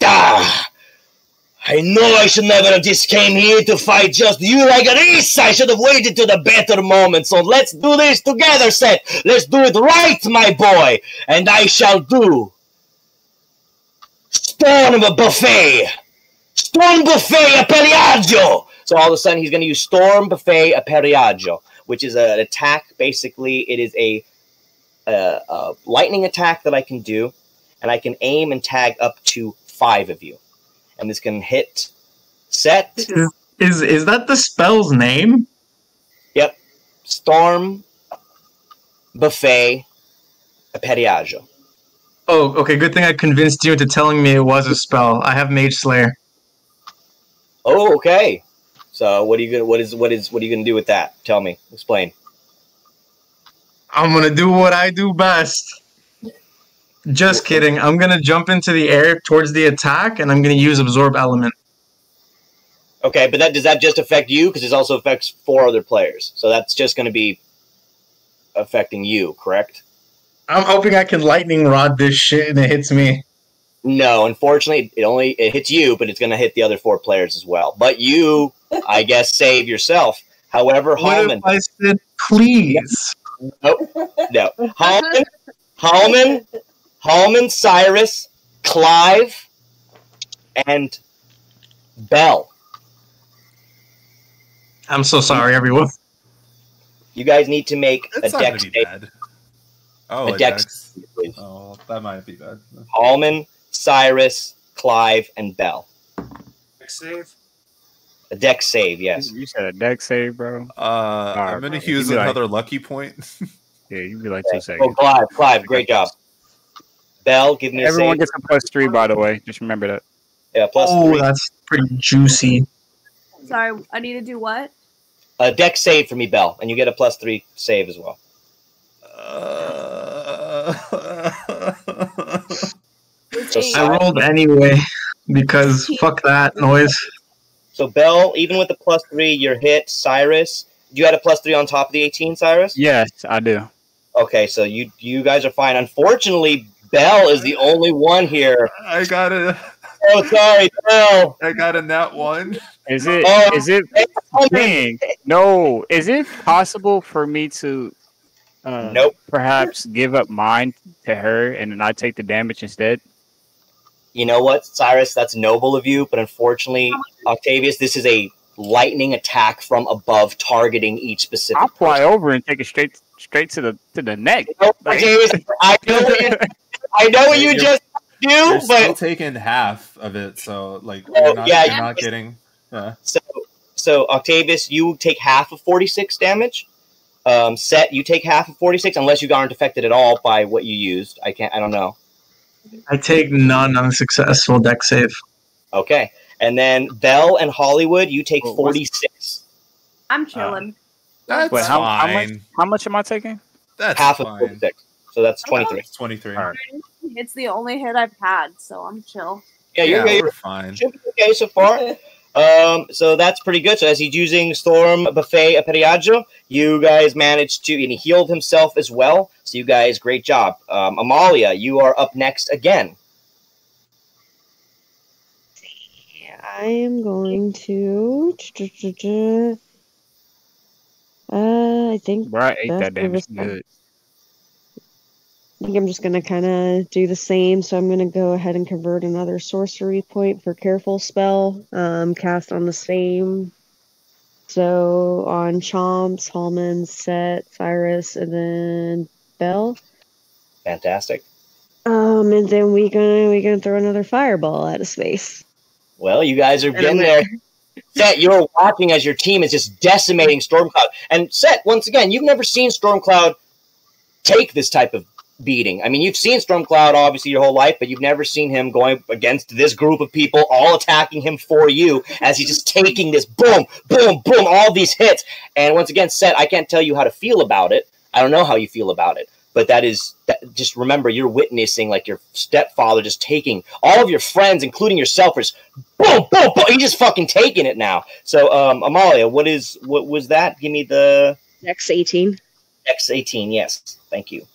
I know I should never have just came here to fight just you like this. I should have waited to the better moment. So let's do this together, Sett. Let's do it right, my boy. And I shall do Storm Buffet. Storm Buffet Aperiaggio." So all of a sudden he's going to use Storm Buffet Aperiaggio, which is an attack. Basically, it is a lightning attack that I can do. And I can aim and tag up to 5 of you. And this can hit Sett. Is that the spell's name? Yep. Storm Buffet Aperiaggio. Oh, okay. Good thing I convinced you into telling me it was a spell. I have Mage Slayer. Oh, okay. So what are you gonna do with that? Tell me. Explain. I'm gonna do what I do best. Just kidding. I'm gonna jump into the air towards the attack, and I'm gonna use Absorb Element. Okay, but does that just affect you? Because it also affects 4 other players. So that's just going to be affecting you, correct? I'm hoping I can Lightning Rod this shit and it hits me. No, unfortunately, it hits you, but it's going to hit the other 4 players as well. But you, I guess, save yourself. However, What if I said please? Nope. No. Halmon, Sirus, Clive, and Belle. I'm so sorry, everyone. You guys need to make That's a not dex gonna be save. bad. Oh, A dex. Oh, that might be bad. Halmon, Sirus, Clive, and Belle. Dex save? A dex save, yes. You said a dex save, bro. I'm gonna use another lucky point. Yeah, you'd be like Okay. 2 seconds. Oh, Clive, great job. Belle, give me a Everyone save. gets a +3, by the way. Just remember that. Yeah, plus Oh, 3. that's pretty juicy. Sorry, I need to do what? A dex save for me, Belle, and you get a +3 save as well. So, I rolled anyway because fuck that noise. So Belle, even with the +3, you're hit. Sirus, you had a +3 on top of the 18, Sirus? Yes, I do. Okay, so you guys are fine. Unfortunately, Belle is the only one here. I got a. Oh, sorry, Belle. I got a nat 1. Is it? Oh, Is it? Dang. No. Is it possible for me to Nope. perhaps give up mine to her and then I take the damage instead? You know what, Sirus? That's noble of you, but unfortunately, Octavius, this is a lightning attack from above, targeting each specific. I'll fly person. over and take it straight to the neck. Octavius, I know what you just do, You're still but taking half of it, so like Oh, you're not getting. so Octavius, you take half of 46 damage. Sett, you take half of 46, unless you aren't affected at all by what you used. I don't know. I take none unsuccessful deck save. Okay, and then Belle and Hollywood, you take 46. I'm chilling. That's Wait, fine. how much am I taking? That's Half fine. of 46, so that's 23. It's 23. All right. It's the only hit I've had, so I'm chill. Yeah, you're Yeah, good. we're fine. Should be okay so far. So that's pretty good. So as he's using Storm Buffet Aperiaggio, you guys managed to, and he healed himself as well. So you guys, great job. Amalia, you are up next again. I am going to. I think. Bro, I ate That's that damage the good. I think I'm just going to kind of do the same. So I'm going to go ahead and convert another sorcery point for Careful spell. Cast on the same. So on Chomps, Halmon, Sett, Sirus, and then Belle. Fantastic. And then we gonna throw another fireball out of space. Well, you guys are getting there. Sett, you're watching as your team is just decimating Stormcloud. And Sett, once again, you've never seen Stormcloud take this type of beating. I mean, you've seen Stormcloud obviously your whole life, but you've never seen him going against this group of people, all attacking him for you as he's just taking this boom, boom, boom, all these hits. And once again, Sett, I can't tell you how to feel about it. I don't know how you feel about it, but just remember, you're witnessing like your stepfather just taking all of your friends, including yourself, just boom, boom, boom. He's just fucking taking it now. So, Amalia, what was that? Give me the X18. X18. Yes, thank you.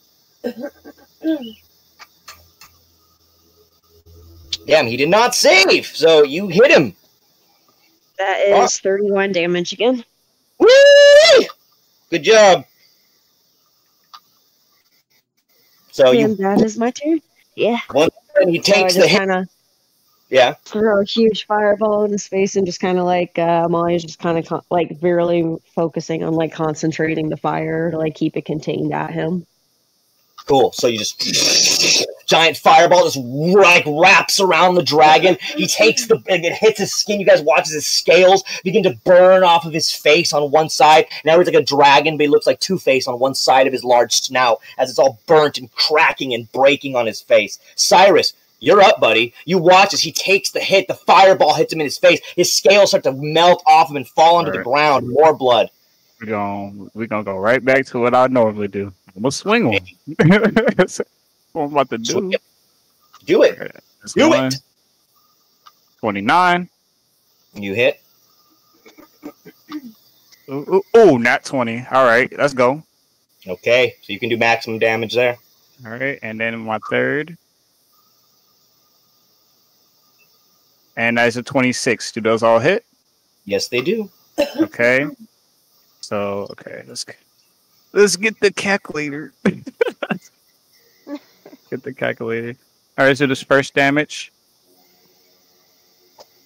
Damn, he did not save, so you hit him. That is 31 damage again. Woo! Good job. So and that is my turn. Yeah. Once he takes the hit. Yeah. Throw a huge fireball in his face and just kind of like Amalia's just kind of like really focusing on like concentrating the fire to like keep it contained at him. Cool. So you just giant fireball just like wraps around the dragon. He takes it hits his skin. You guys watch as his scales begin to burn off of his face on one side. Now he's like a dragon, but he looks like Two-Face on one side of his large snout as it's all burnt and cracking and breaking on his face. Sirus, you're up, buddy. You watch as he takes the hit. The fireball hits him in his face. His scales start to melt off him and fall onto the ground. More blood. We're gonna go right back to what I normally do. I'm gonna swing on him. That's what I'm about to do. Do it. Do it. 29. You hit. Ooh, nat 20. All right, let's go. Okay, so you can do maximum damage there. All right, and then my third. And that's a 26. Do those all hit? Yes, they do. Okay. So, okay, let's get the calculator. Get the calculator. All right, so this first damage.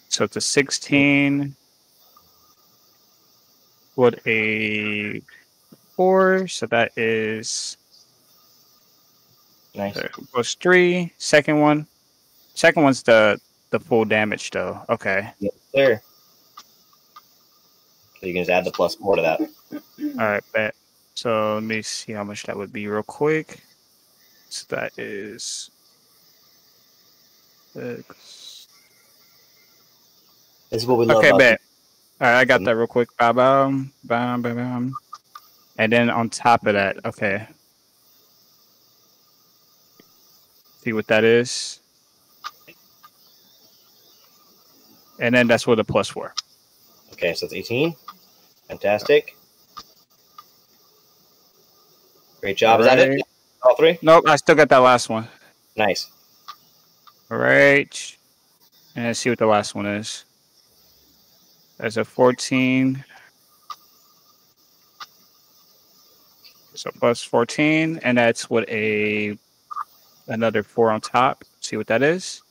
So it's a 16. What a 4. So that is nice. Plus 3. Second one's the full damage though. Okay. Yes, sir. So you can just add the +4 to that. All right, bet. So let me see how much that would be real quick. So that is 6. This is what we love. Okay, bet. All right, I got that real quick. Bam, bam, bam, bam. And then on top of that, okay. See what that is. And then that's with a +4. Okay, so it's 18. Fantastic. Great job. Is that it? All 3? Nope, I still got that last one. Nice. All right. And let's see what the last one is. That's a 14. So plus 14. And that's with another 4 on top. See what that is.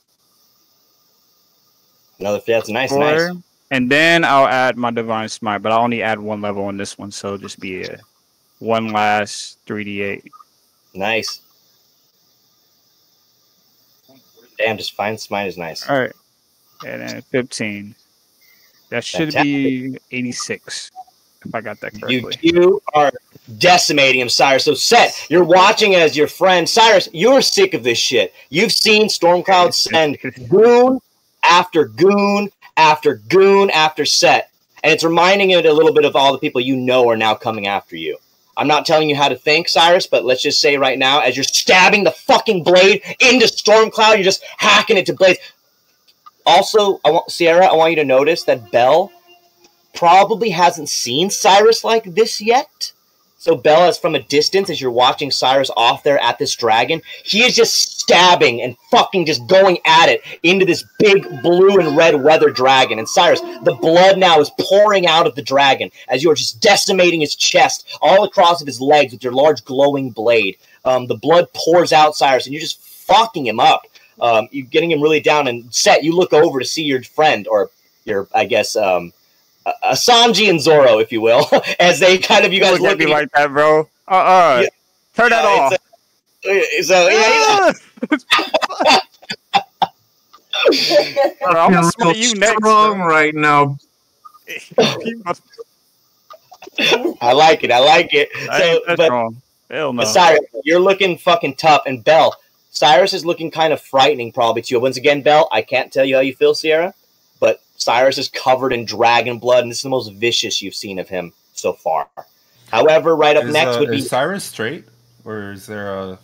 That's nice. 4. Nice. And then I'll add my Divine Smite, but I'll only add 1 level on this one, so it'll just be a 1 last 3d8. Nice. Damn, just Divine Smite is nice. All right. And then 15. That should be 86, if I got that correctly. You are decimating him, Sirus. So, Sett, you're watching as your friend. Sirus, you're sick of this shit. You've seen Stormcloud send goon after goon after goon after Sett. And it's reminding it a little bit of all the people you know are now coming after you. I'm not telling you how to think, Sirus, but let's just say right now, as you're stabbing the fucking blade into Stormcloud, you're just hacking it to blades. Also, Sierra, I want you to notice that Belle probably hasn't seen Sirus like this yet. So Belle is from a distance as you're watching Sirus off there at this dragon. He is just stabbing and fucking just going at it into this big blue and red weather dragon. And Sirus, the blood now is pouring out of the dragon as you're just decimating his chest all across of his legs with your large glowing blade. The blood pours out, Sirus, and you're just fucking him up. You're getting him really down. And Sett, you look over to see your friend, or your, I guess, Sanji and Zoro, if you will, as they kind of, you guys look at me like that, bro. Yeah. Turn that off. So yeah. Bro, I'm gonna smell you next. Strong right now. I like it. I like it. That's wrong. Hell no. Cyrus, you're looking fucking tough. And Belle, Cyrus is looking kind of frightening probably to you. Once again, Belle, I can't tell you how you feel, Sierra, but Cyrus is covered in dragon blood, and this is the most vicious you've seen of him so far. However, right up next would be... Is Cyrus straight? Or is there a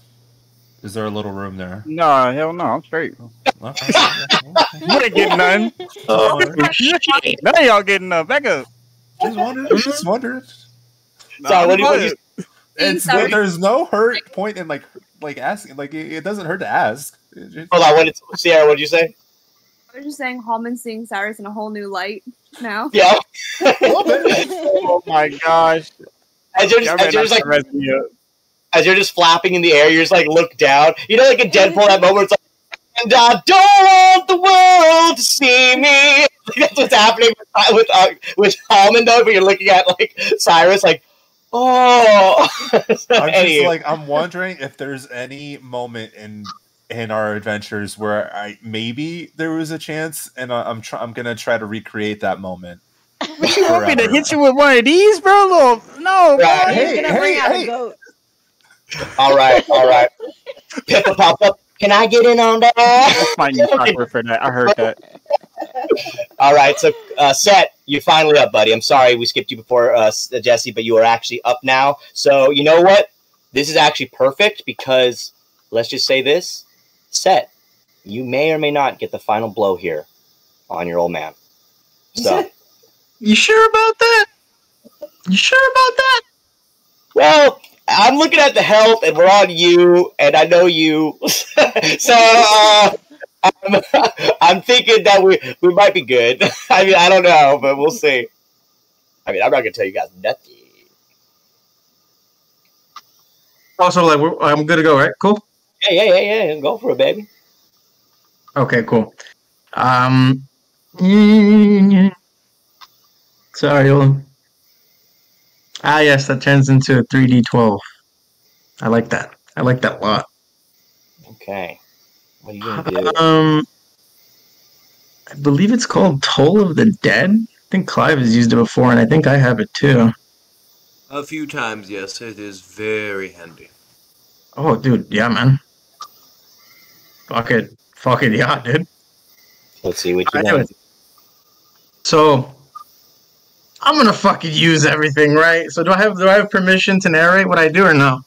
little room there? No, hell no, I'm straight. Okay. You ain't getting nothing. None of y'all getting back up. Just wondering. Sorry, what do you... There's no hurt point in like asking. Like it doesn't hurt to ask. Hold on, Sierra, what did you say? I was just saying Halmon seeing Sirus in a whole new light now. Yeah. Oh my gosh. As you're just flapping in the air, you're just like look down. You know, like in Deadpool, that moment, it's like, and I don't want the world to see me. That's what's happening with Halmon, though. But you're looking at like Cyrus, like, oh. I'm wondering if there's any moment in our adventures where maybe there was a chance, and I'm gonna try to recreate that moment. But you want me to hit you with one of these, bro? No, bro. Hey. All right. Pippa pop up. Can I get in on that? That's my new software for that. I heard that. All right, so Sett, you're finally up, buddy. I'm sorry we skipped you before, Jesse, but you are actually up now. So you know what? This is actually perfect because let's just say this, Sett, you may or may not get the final blow here on your old man. So, you sure about that? Well, I'm looking at the health, and we're on you, and I know you. So I'm thinking that we might be good. I mean, I don't know, but we'll see. I mean, I'm not gonna tell you guys nothing. Also, like, I'm good to go, right? Cool. Yeah. Go for it, baby. Okay, cool. Sorry, hold on. Yes, that turns into a 3d12. I like that. I like that a lot. Okay. What are you gonna do? I believe it's called Toll of the Dead. I think Clive has used it before, and I think I have it too. A few times, yes. It is very handy. Oh, dude, yeah, man. Fuck it, yeah, dude. Let's see what you want. So, I'm gonna fucking use everything, right? So, do I have permission to narrate what I do or no?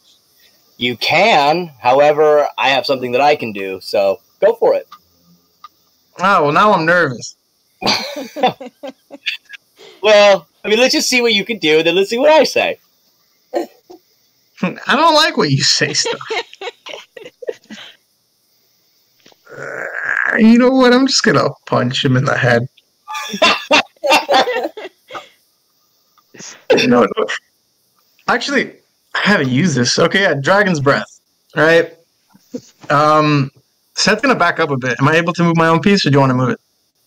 You can. However, I have something that I can do. So, go for it. Oh, well, now I'm nervous. Well, I mean, let's just see what you can do, then let's see what I say. I don't like what you say stuff. You know what? I'm just gonna punch him in the head. No. Actually, I haven't used this. Okay, yeah, Dragon's Breath. Right? Sett's gonna back up a bit. Am I able to move my own piece, or do you want to move it?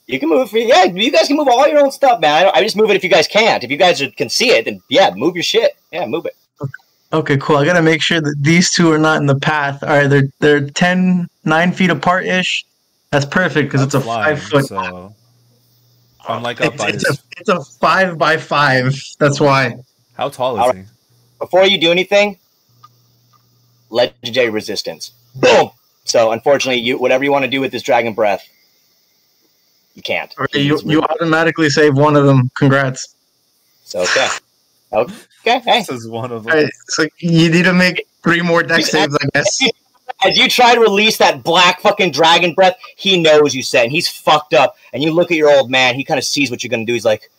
You can move it. Yeah, you guys can move all your own stuff, man. I just move it if you guys can't. If you guys can see it, then yeah, move your shit. Yeah, move it. Okay, cool. I gotta make sure that these two are not in the path. All right, they're 9 feet apart ish. That's perfect because it's a 5 foot. So I'm like up by it's a 5 by 5. That's why. How tall is he? Before you do anything, legendary resistance. Boom. So unfortunately, whatever you want to do with this dragon breath, you can't. Okay, you automatically save one of them. Congrats. So okay. Okay. Hey. This is one of them. Right, so you need to make 3 more deck saves, I guess. As you try to release that black fucking dragon breath, he knows you said, and he's fucked up. And you look at your old man, he kind of sees what you're going to do. He's like,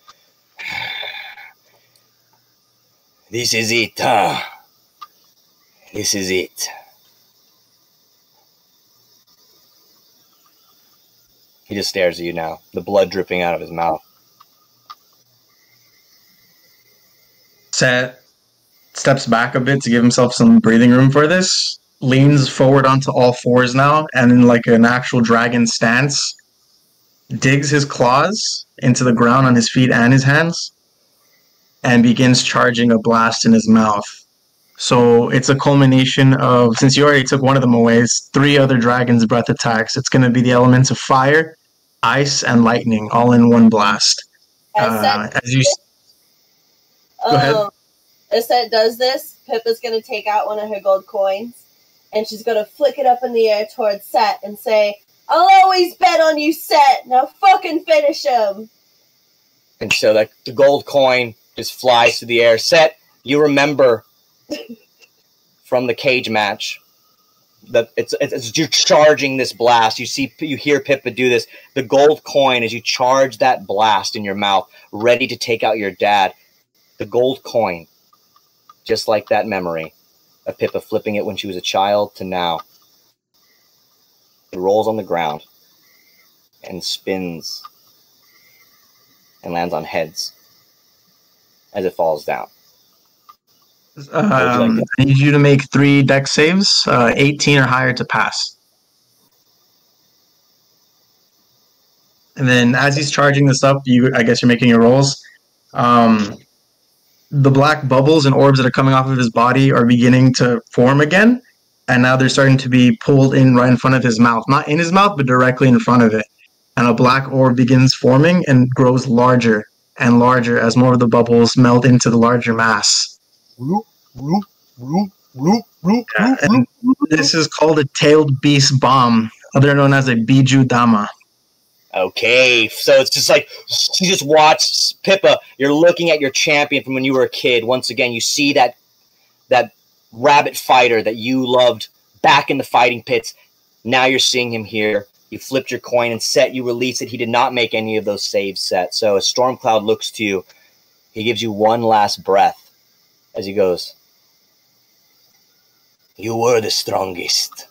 this is it, huh? This is it. He just stares at you now, the blood dripping out of his mouth. Sett steps back a bit to give himself some breathing room for this. Leans forward onto all fours now, and in like an actual dragon stance, digs his claws into the ground on his feet and his hands, and begins charging a blast in his mouth. So it's a culmination of, since you already took one of them away, it's 3 other dragon's breath attacks. It's going to be the elements of fire, ice, and lightning, all in one blast. As you go ahead. As Sett does this, Pippa's gonna take out one of her gold coins, and she's gonna flick it up in the air towards Sett and say, "I'll always bet on you, Sett. Now fucking finish him." And so the gold coin just flies through the air. Sett, you remember from the cage match that it's you're charging this blast. You hear Pippa do this. The gold coin, as you charge that blast in your mouth, ready to take out your dad. The gold coin, just like that memory of Pippa flipping it when she was a child to now, it rolls on the ground and spins and lands on heads as it falls down. I need you to make 3 dex saves, 18 or higher to pass. And then as he's charging this up, I guess you're making your rolls. The black bubbles and orbs that are coming off of his body are beginning to form again, and now they're starting to be pulled in right in front of his mouth. Not in his mouth, but directly in front of it. And a black orb begins forming and grows larger and larger as more of the bubbles melt into the larger mass. Yeah, and this is called a tailed beast bomb, otherwise known as a Biju Dama. Okay, so it's just like you just watch Pippa. You're looking at your champion from when you were a kid. Once again, you see that rabbit fighter that you loved back in the fighting pits. Now you're seeing him here. You flipped your coin and Sett. You release it. He did not make any of those saves, Sett. So as Stormcloud looks to you, he gives you one last breath as he goes, "You were the strongest,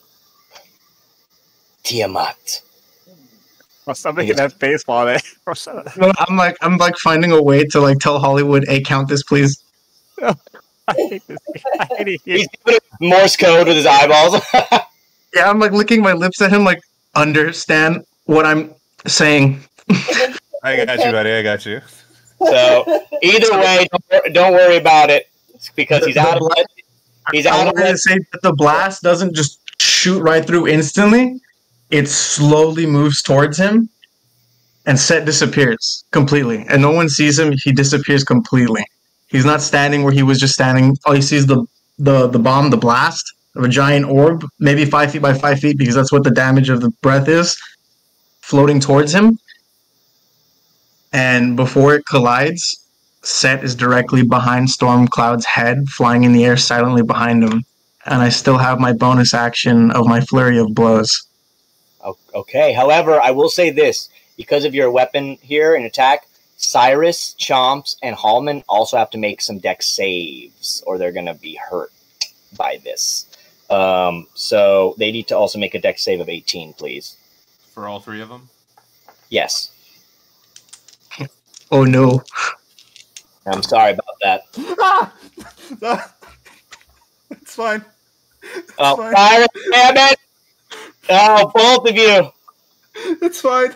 Tiamat." I'm making that face while they. I'm like finding a way to like tell Hollywood, "Hey, count this, please." I hate this. I hate it. He's doing Morse code with his eyeballs. Yeah, I'm like licking my lips at him, like, understand what I'm saying. I got you, buddy. I got you. So either way, don't worry about it. It's because he's out of it. He's out of I'm going it. to say that the blast doesn't just shoot right through instantly. It slowly moves towards him, and Sett disappears completely. And no one sees him. He disappears completely. He's not standing where he was just standing. All he sees the bomb, the blast of a giant orb, maybe 5 feet by 5 feet, because that's what the damage of the breath is, floating towards him. And before it collides, Sett is directly behind Stormcloud's head, flying in the air silently behind him. And I still have my bonus action of my flurry of blows. Okay. However, I will say this. Because of your weapon here and attack, Sirus, Chomps, and Halmon also have to make some dex saves, or they're going to be hurt by this. So they need to also make a dex save of 18, please. For all 3 of them? Yes. Oh, no. I'm sorry about that. It's fine. Oh, Sirus, damn it! Oh, both of you. It's fine.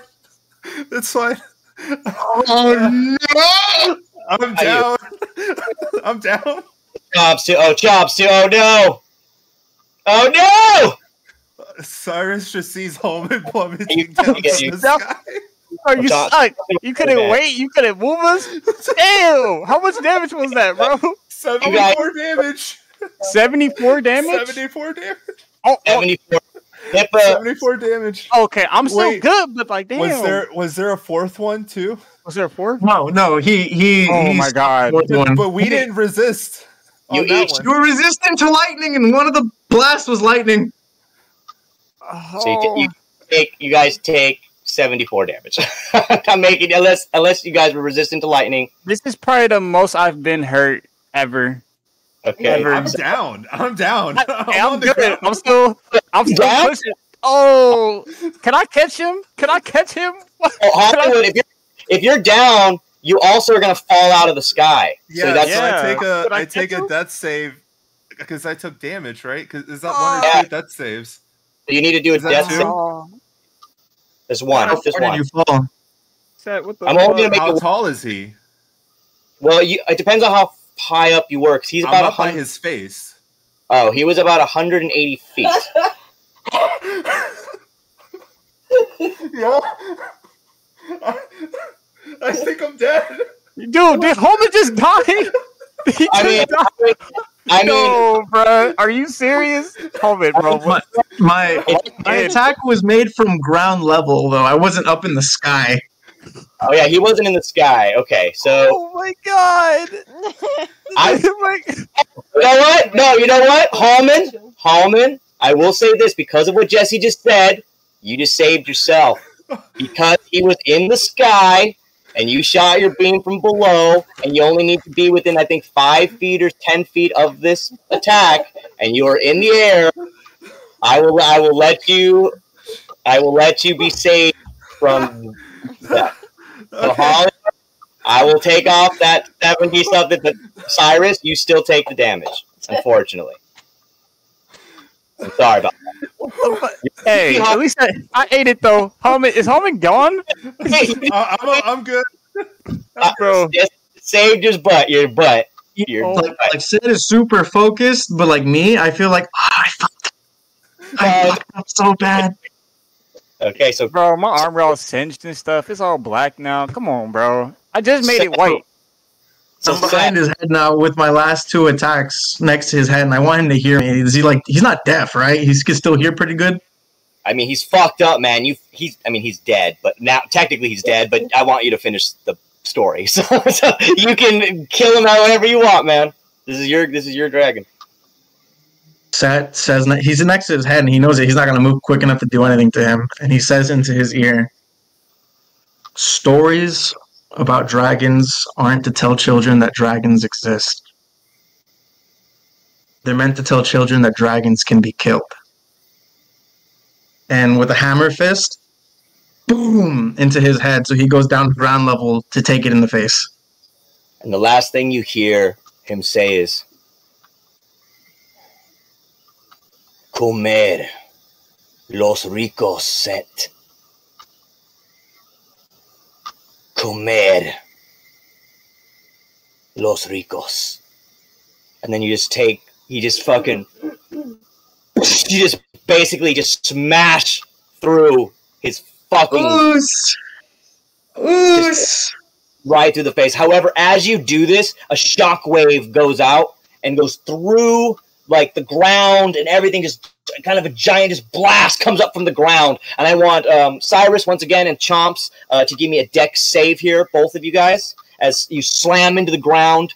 It's fine. Oh, no! I'm down. I'm down. Chomps too. Oh, Chomps too. Oh, no. Oh, no! Cyrus just sees Halmon plummeting down from the sky. Are you stuck? You couldn't wait? You couldn't move us? Damn! How much damage was that, bro? 74 damage. 74 damage? 74 damage. Oh, 74. Pippa. 74 damage. Okay, I'm still good, but like, damn. Was there a 4th one too? Was there a 4th? No, he. Oh my god! But we didn't resist. You were resistant to lightning, and one of the blasts was lightning. So you guys take 74 damage. I'm making unless you guys were resistant to lightning. This is probably the most I've been hurt ever. Okay, ever. I'm down. I'm good. I'm still pushing. Oh, can I catch him? Oh, Hollywood, if you're down, you also are gonna fall out of the sky. Yeah, so I take a death save because I took damage, right? Because is that 1 or 2 death saves? You need to do a death save. There's one. Just one. You fall? Sett, what the I'm only gonna make How tall is he? Well, it depends on how high up you were. Cause he's about up by his face. Oh, he was about 180 feet. Yeah. I think I'm dead. Dude, did Homer just die? I mean, No, bro. Are you serious? Hold it, bro. My attack was made from ground level, though. I wasn't up in the sky. oh yeah, he wasn't in the sky. Okay, so Oh my god. you know what? No, you know what? Halmon, I will say this because of what Jesse just said. You just saved yourself because he was in the sky and you shot your beam from below, and you only need to be within, I think, 5 feet or 10 feet of this attack, and you are in the air. I will let you be saved from that. So Holly, I will take off that 70 something, but Sirus, you still take the damage, unfortunately. I'm sorry about that. Hey, at least I ate it though. Is Halmon gone? I'm good. Bro, just saved your butt. Like Sett is super focused, but like me, I feel like I fucked up so bad. Okay, so bro, my armor all singed and stuff. It's all black now. Come on, bro. I just made it white. I'm behind his head now with my last 2 attacks next to his head, and I want him to hear me. Is he like, he's not deaf, right? He can still hear pretty good. I mean, he's fucked up, man. He's dead, but now technically he's dead. But I want you to finish the story, so you can kill him however you want, man. This is your dragon. Sett says he's next to his head, and he knows that he's not going to move quick enough to do anything to him. And he says into his ear, "Stories about dragons aren't to tell children that dragons exist. They're meant to tell children that dragons can be killed." And with a hammer fist, boom, into his head, so he goes down to ground level to take it in the face. And the last thing you hear him say is, "Comer los ricos, Sett. Comer los ricos." And then you just basically just smash through his fucking Oos. Right through the face. However, as you do this, a shockwave goes out and goes through like the ground, and everything just kind of a giant just blast comes up from the ground. And I want Sirus once again and Chomps to give me a dex save here, both of you guys, as you slam into the ground,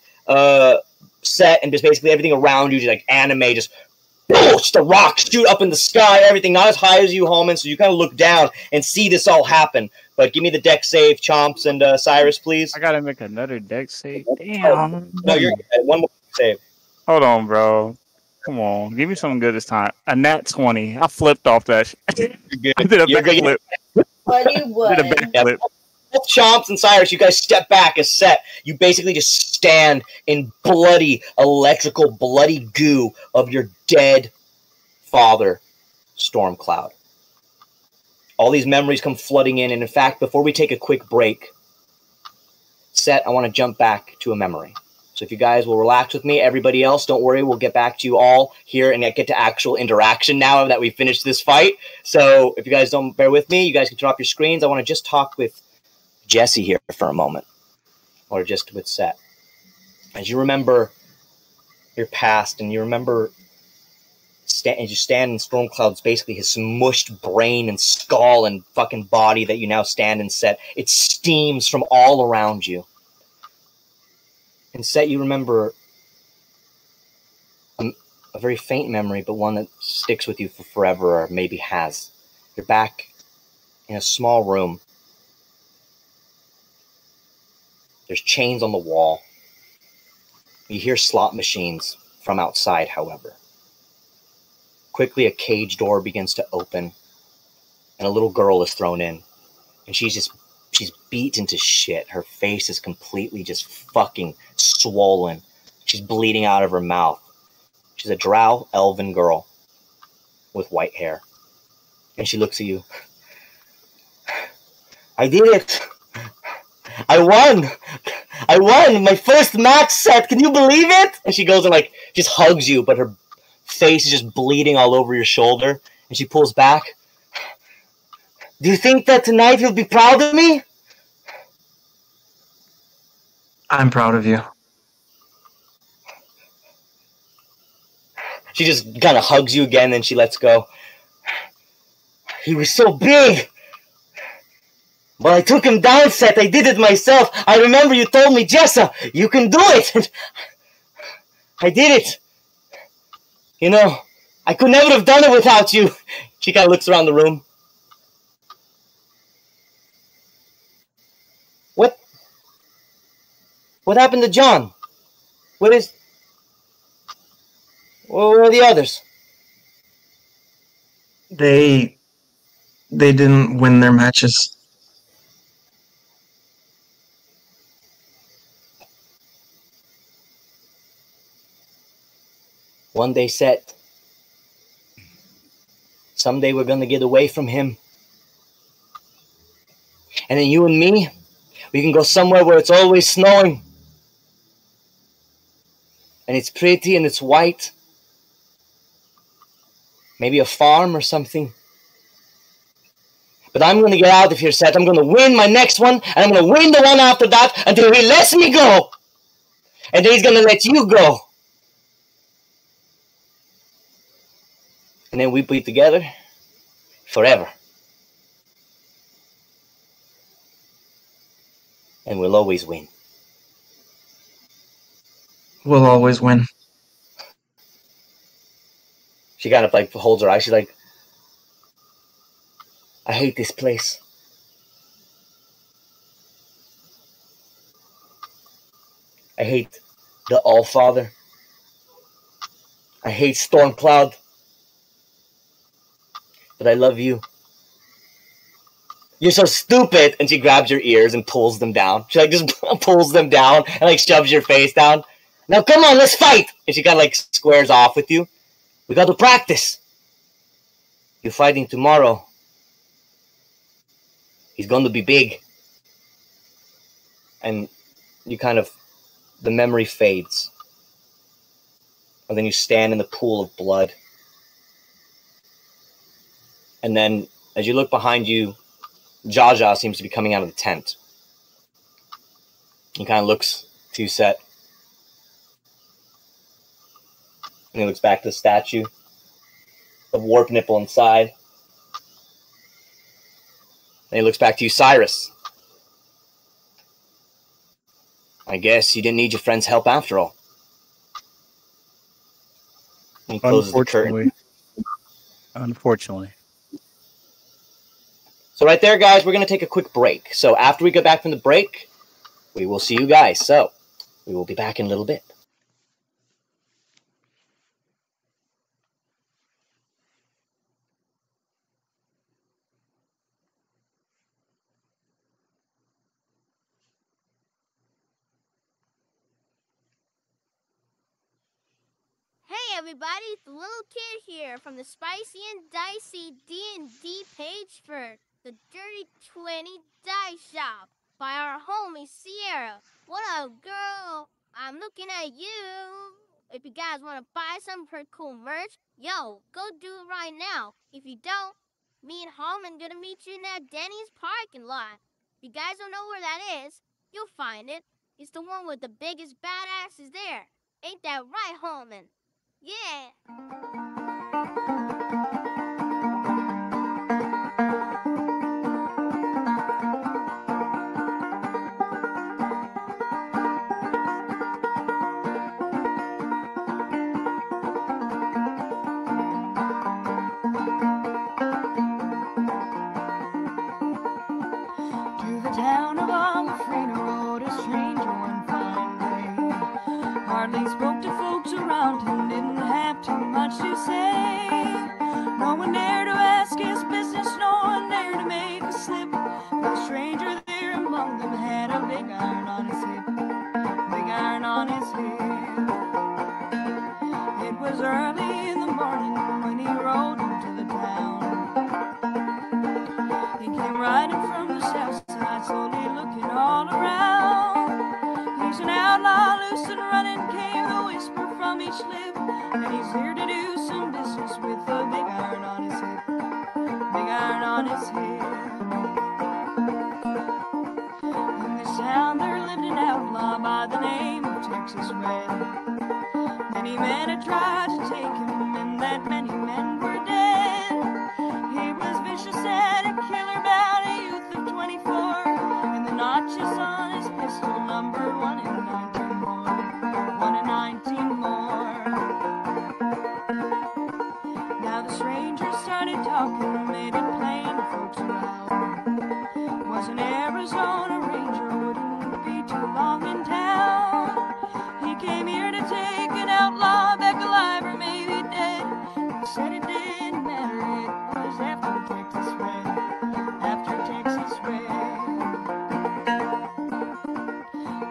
Sett, and just basically everything around you just like anime, just the rocks shoot up in the sky, everything not as high as you, Halmon, so you kind of look down and see this all happen. But give me the dex save, Chomps and Sirus, please. I gotta make another dex save. Damn. No, you're one more save. Hold on, bro. Come on, give me something good this time. A nat 20. I flipped off that. You're good. I did a backflip. 21. Did a backflip. Both Chomps and Sirus, you guys step back as Sett. You basically just stand in bloody, electrical, bloody goo of your dead father, Stormcloud. All these memories come flooding in, and in fact, before we take a quick break, Sett, I want to jump back to a memory. So if you guys will relax with me, everybody else, don't worry, we'll get back to you all here and get to actual interaction now that we finished this fight. So if you guys don't bear with me, you guys can turn off your screens. I want to just talk with Jesse here for a moment, or just with Sett. As you remember your past, and you remember as you stand in Stormcloud's, basically his smushed brain and skull and fucking body that you now stand in, Sett, it steams from all around you. And Sett, you remember a very faint memory, but one that sticks with you for forever, or maybe has. You're back in a small room. There's chains on the wall. You hear slot machines from outside, however. Quickly, a cage door begins to open, and a little girl is thrown in. And she's beaten to shit. Her face is completely just fucking swollen. She's bleeding out of her mouth. She's a drow elven girl with white hair. And she looks at you. "I did it! I won! I won! My first match, Sett! Can you believe it?" And she goes and just hugs you, but her face is just bleeding all over your shoulder. And she pulls back. "Do you think that tonight you'll be proud of me?" I'm proud of you. She just kind of hugs you again, and she lets go. He was so big. But I took him down, Sett. I did it myself. I remember you told me, Jessa, you can do it. I did it. You know, I could never have done it without you. She kind of looks around the room. What happened to John? Where are the others? They didn't win their matches. One day, Sett. Someday we're gonna get away from him. And then you and me, we can go somewhere where it's always snowing. And it's pretty and it's white. Maybe a farm or something. But I'm gonna get out of here, Sett. I'm gonna win my next one, and I'm gonna win the one after that until he lets me go. And then he's gonna let you go. And then we be together forever. And we'll always win. We'll always win. She kind of like holds her eyes. She's like, I hate this place. I hate the Allfather. I hate Stormcloud. But I love you. You're so stupid. And she grabs your ears and pulls them down. She like just pulls them down and like shoves your face down. Now come on, let's fight. And she kind of like squares off with you. We got to practice. You're fighting tomorrow. He's going to be big. And you kind of, the memory fades. And then you stand in the pool of blood. And then as you look behind you, Jaja seems to be coming out of the tent. He kind of looks to you, Sett. And he looks back to the statue of Warp Nipple inside. And he looks back to you, Sirus. I guess you didn't need your friend's help after all. And he closes the curtain. Unfortunately. So right there, guys, we're going to take a quick break. So after we get back from the break, we will see you guys. So we will be back in a little bit. Hey everybody, it's the little kid here from the Spicy and Dicey D&D page for the Dirty 20 Dice Shop by our homie Sierra. What up, girl? I'm looking at you. If you guys want to buy some pretty cool merch, yo, go do it right now. If you don't, me and Halmon gonna meet you in that Denny's parking lot. If you guys don't know where that is, you'll find it. It's the one with the biggest badasses there. Ain't that right, Halmon? Yeah. To the town of Alfrena rode a stranger one fine day. Hardly spoke to folks around him, didn't have too much to say. No one dared to ask his business, no one dared to make a slip. But the stranger there among them had a big iron on his hip, big iron on his hip. It was early in the morning when he rode into the town. He came riding from the south side, slowly looking all around. He's an outlaw, loose and running, came the whisper from each lip. And he's here to do some business with a big iron on his hip, big iron on his hip. In this town there lived an outlaw by the name of Texas Red. Many men had tried to take him, that many men were dead. He was vicious and a killer about a youth of 24, and the notches on his pistol numbered 1 in 19 more. 1 in 19 more. Now the stranger started talking, made it plain to folks around. Was an Arizona Ranger, wouldn't be too long in town. He came here to take an outlaw back alive or maybe dead. He said it didn't matter, it was after Texas Red. After Texas Red.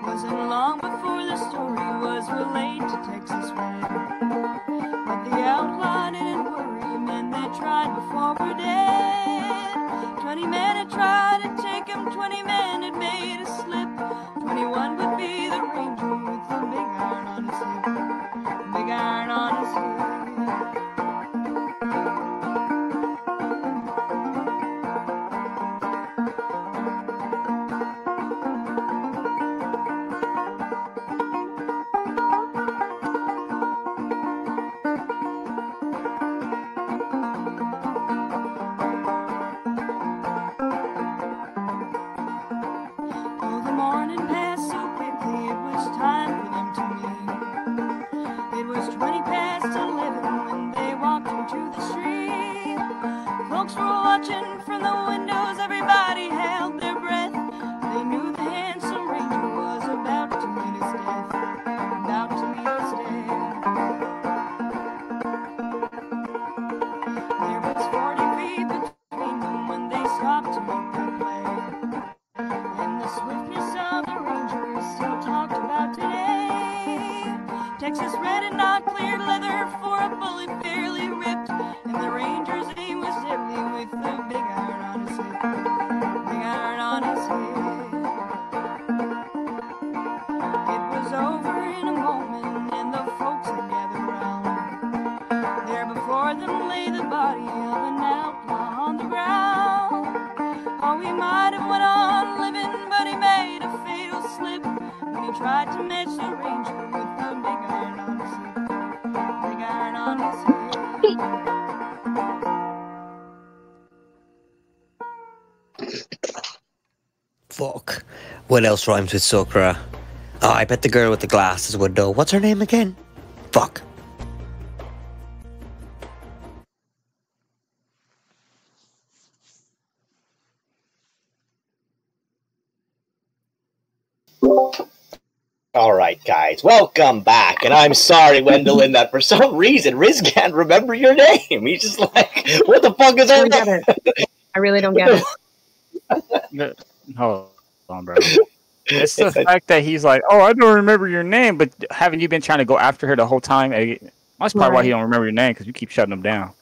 Wasn't long before the story was relayed to Texas Red. But the outlaw didn't worry, men they tried before were dead. 20 men had tried to take him, 20 men had made a slip. 21 would be the ranger with the big iron on his hip. Big iron on his hip. Oh, the morning passed so quickly, it was time for them to meet. It was 20 past 11 when they walked into the street. Folks were watching from the windows, everybody held their breath. They knew the handsome ranger was about to meet his death. About to meet his death. There was 40 feet between them when they stopped to make their play. And the swiftness of the ranger is still talked about today. Texas Red had not cleared leather for a bullet fairly ripped, and the ranger's aim was deadly with the big iron on his hip. Big iron on his hip. It was over in a moment, and the folks had gathered round. There before them lay the body of an outlaw on the ground. Oh, he might have went on living, but he made a fatal slip when he tried to match the ranger with the big iron on his hip. Big iron on his hip. Fuck. What else rhymes with Sakura? Oh, I bet the girl with the glasses would know. What's her name again? Fuck. All right, guys, welcome back. And I'm sorry, Wendeline, that for some reason Riz can't remember your name. He's just like, what the fuck is I her don't name? get it. I really don't get it. Hold on, bro. It's the fact that he's like, oh, I don't remember your name, but haven't you been trying to go after her the whole time? That's probably why he don't remember your name, because you keep shutting him down.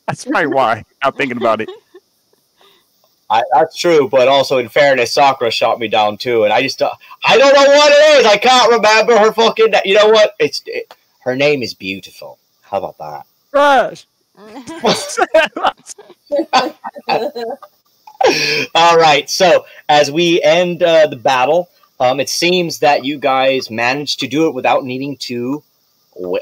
That's probably why. I'm thinking about it. That's true, but also in fairness, Sakura shot me down too, and I don't know what it is. I can't remember her fucking. You know what? Her name is beautiful. How about that? Gosh. All right. So as we end the battle, it seems that you guys managed to do it without needing to